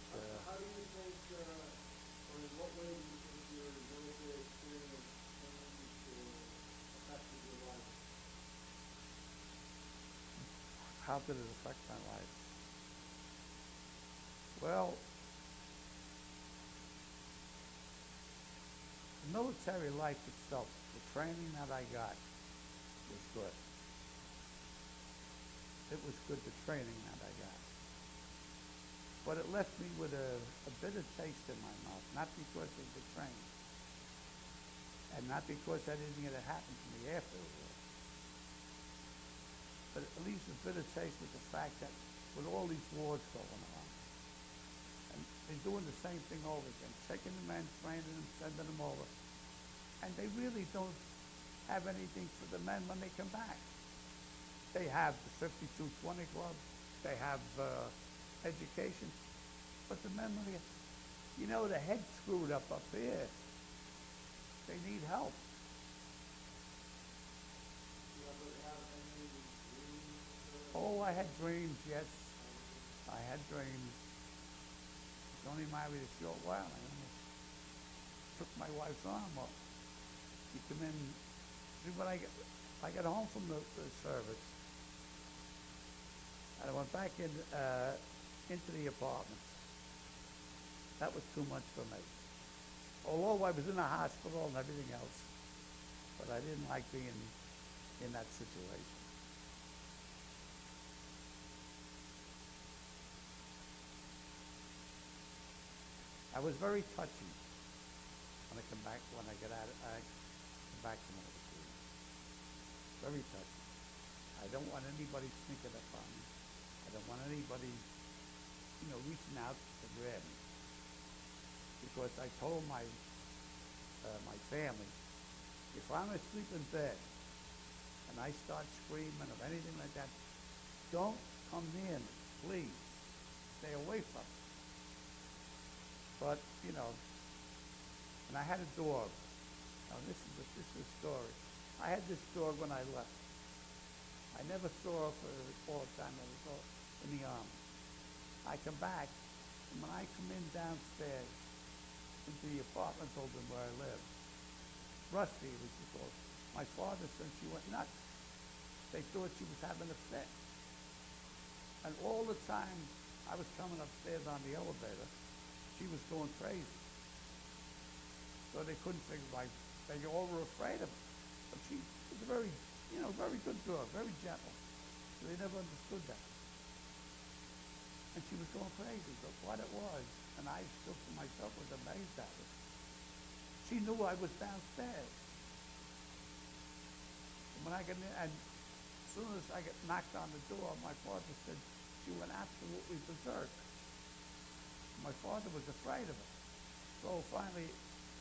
How do you think, or in what way do you think your military experience changed or affected your life? how did it affect my life? Well, the military life itself, the training that I got was good. It was good, the training that I got. But it left me with a bitter taste in my mouth, not because of the training, and not because I didn't get it happen to me after the war. But it leaves a bitter taste with the fact that with all these wars going on, and they're doing the same thing over again, taking the men, training them, sending them over, and they really don't have anything for the men when they come back. They have the 5220 club, they have education, but the men, when they, you know, the head's screwed up here. They need help. Oh, I had dreams, yes. I had dreams. I was only married a short while. I almost took my wife's arm off. You come in, when I got home from the service, and I went back into the apartment. That was too much for me. Although I was in a hospital and everything else, but I didn't like being in that situation. I was very touchy when I come back, when I get out, I come back from overseas. Very touchy. I don't want anybody sneaking up on me. I don't want anybody, you know, reaching out to grab me. Because I told my family, if I'm asleep in bed and I start screaming or anything like that, don't come near me, please. Stay away from me. But, you know, and I had a dog. Now this is a story. I had this dog when I left. I never saw her for all the time I was in the army. I come back, and when I come in downstairs into the apartment building where I live, Rusty, which is called, My father said she went nuts. They thought she was having a fit. And all the time I was coming upstairs on the elevator, she was going crazy. So they couldn't figure why. They all were afraid of her. But she was a very, very good girl, very gentle. So they never understood that. And she was going crazy. But what it was, and I still to myself was amazed at it, she knew I was downstairs. And when I got in, and as soon as I got knocked on the door, my father said she went absolutely berserk. My father was afraid of her. So finally,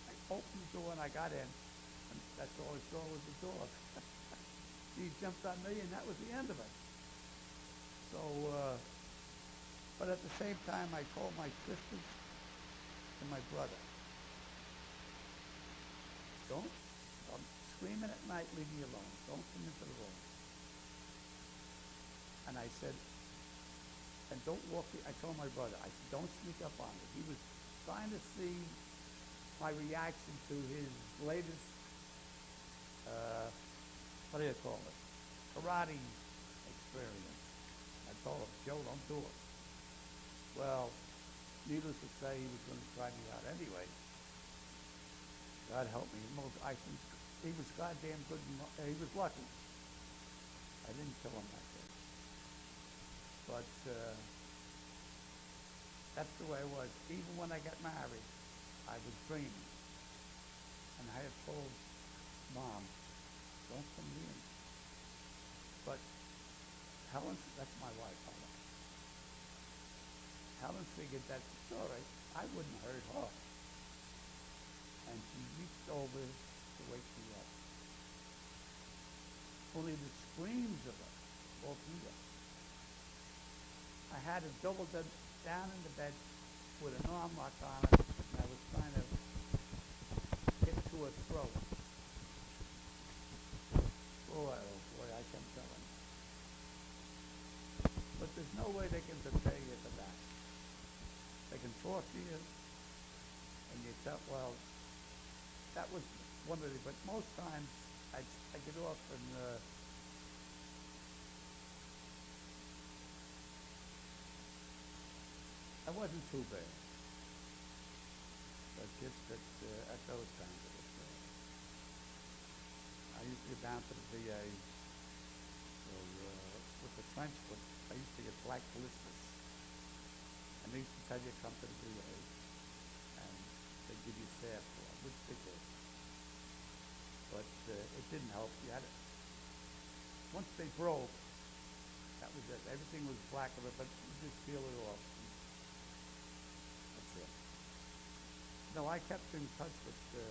I opened the door and I got in, and that's all I saw was the dog. He jumped on me, and that was the end of it. So, but at the same time, I called my sisters and my brother. I'm screaming at night, leave me alone. Don't come into the room. And I said, and don't walk, I told my brother, I said, don't sneak up on me. He was trying to see my reaction to his latest, what do you call it, karate experience. I told him, Joe, don't do it. Well, needless to say, he was going to try me out anyway. God help me. I think he was goddamn good. He was lucky. I didn't kill him that day. But that's the way it was. Even when I got married, I was dreaming. And I had told Mom, don't come near me. But Helen, that's my wife, Helen figured that it's all right. I wouldn't hurt her. And she reached over to wake me up. Only the screams of her woke me up. I had her doubled down in the bed with an arm lock on her, and I was trying to get to her throat. Boy, oh boy, I can tell him. But there's no way they can prepare you for that. They can talk to you, and you tell, well, that was one of the, but most times I get off and I wasn't too bad. But just at those times it was bad. I used to go down to the VA with the trench foot. I used to get black blisters. And they used to tell you to come to the VA and they give you Saffron, which they did. But it didn't help. You had it. Once they broke, that was it. Everything was black of it, but you just peel it off. That's it. No, I kept in touch with a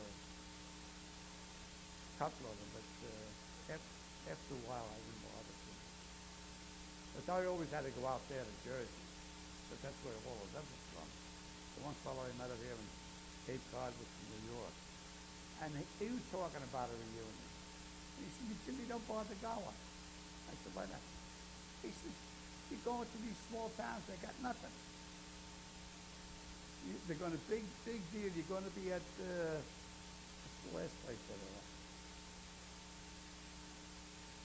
couple of them, but after a while I didn't bother to. Because I always had to go out there to Jersey, because that's where all of them was from. The one fellow I met up here in Cape Cod was from New York. And he was talking about a reunion. He said, Jimmy, don't bother going. I said, why not? He says, you're going to these small towns, they got nothing. They're going to, big deal, you're going to be at, what's the last place that I went?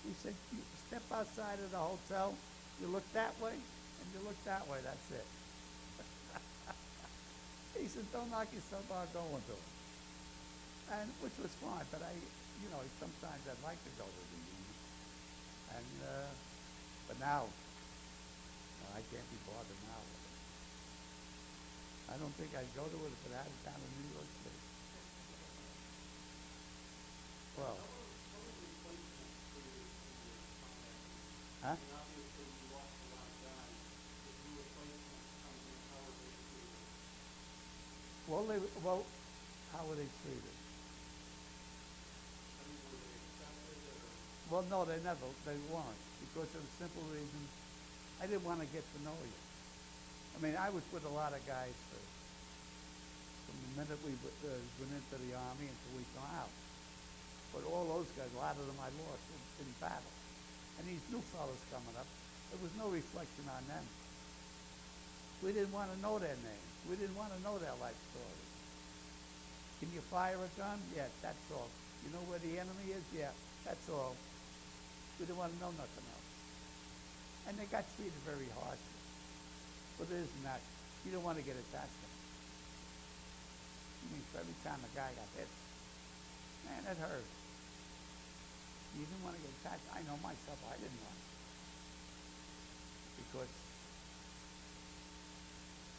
He said, you step outside of the hotel, you look that way, and you look that way, that's it. He said, don't knock yourself out going to it. And which was fine, but sometimes I'd like to go to the union. And but now, I can't be bothered now with it. I don't think I'd go to it if it had it down in New York City. Well, huh? Well, how were they treated? Well, no, they weren't, because of the simple reason, I didn't want to get to know you. I mean, I was with a lot of guys from the minute we went into the Army until we come out. But all those guys, a lot of them I lost in battle. And these new fellas coming up, there was no reflection on them. We didn't want to know their names. We didn't want to know their life stories. Can you fire a gun? Yes, that's all. You know where the enemy is? Yeah, that's all. We don't want to know nothing else. And they got treated very harshly. But it isn't that. You don't want to get attached to them. I mean, for every time a guy got hit, man, it hurt. You didn't want to get attached. I know myself, I didn't want to. Because,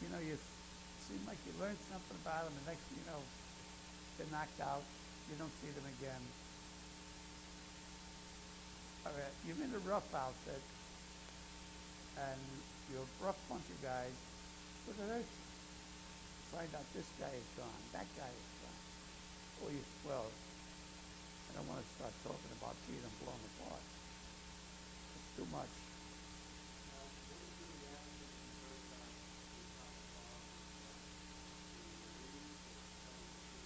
you know, you seem like you learned something about them, and next thing you know, they're knocked out. You don't see them again. All right, you're in a rough outfit, and you're a rough bunch of guys, but it hurts you. Find out this guy is gone, that guy is gone. Or you swell. I don't want to start talking about seeing them blown apart. It's too much.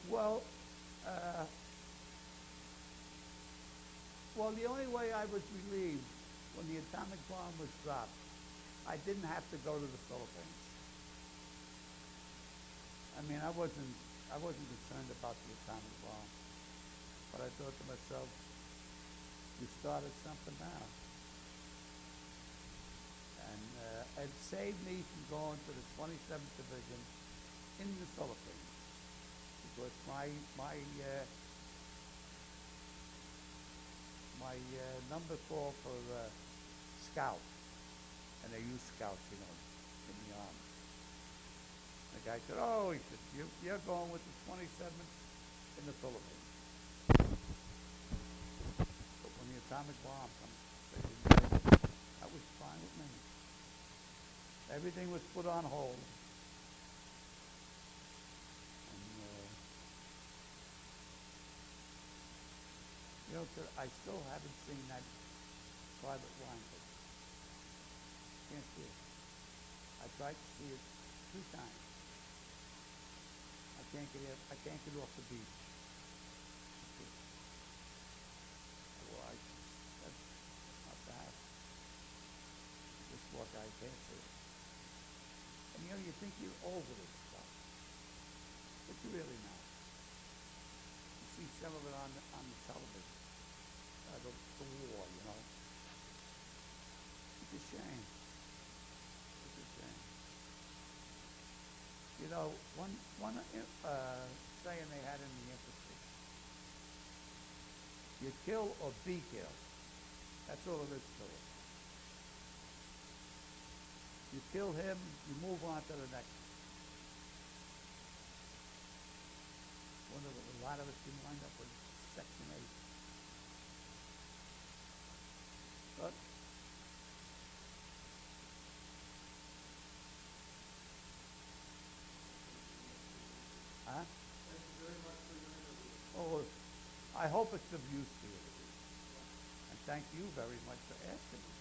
Well, the only way I was relieved when the atomic bomb was dropped, I didn't have to go to the Philippines. I mean, I wasn't concerned about the atomic bomb, but I thought to myself, you started something now. And it saved me from going to the 27th Division in the Philippines, because my number called for scout, and they use scouts, you know, in the army. The guy said, "Oh," he said, "you're going with the 27th in the Philippines." But when the atomic bomb comes, they didn't take it. That was fine with me. Everything was put on hold. And, you know, I still haven't seen that private line picture. Can't see it. I tried to see it 2 times. I can't get off the beach. Well, that's not bad. This poor guy can't see it. And you know, you think you're over this stuff, but you're really not. You see some of it on the television, the war, you know. It's a shame. It's a shame. You know, one saying they had in the infantry: you kill or be killed. That's all there is to it. You kill him, you move on to the next one. A lot of us can wind up with Section 8. But huh? Thank you very much for your interview. Oh, I hope it's of use to you. And thank you very much for asking me.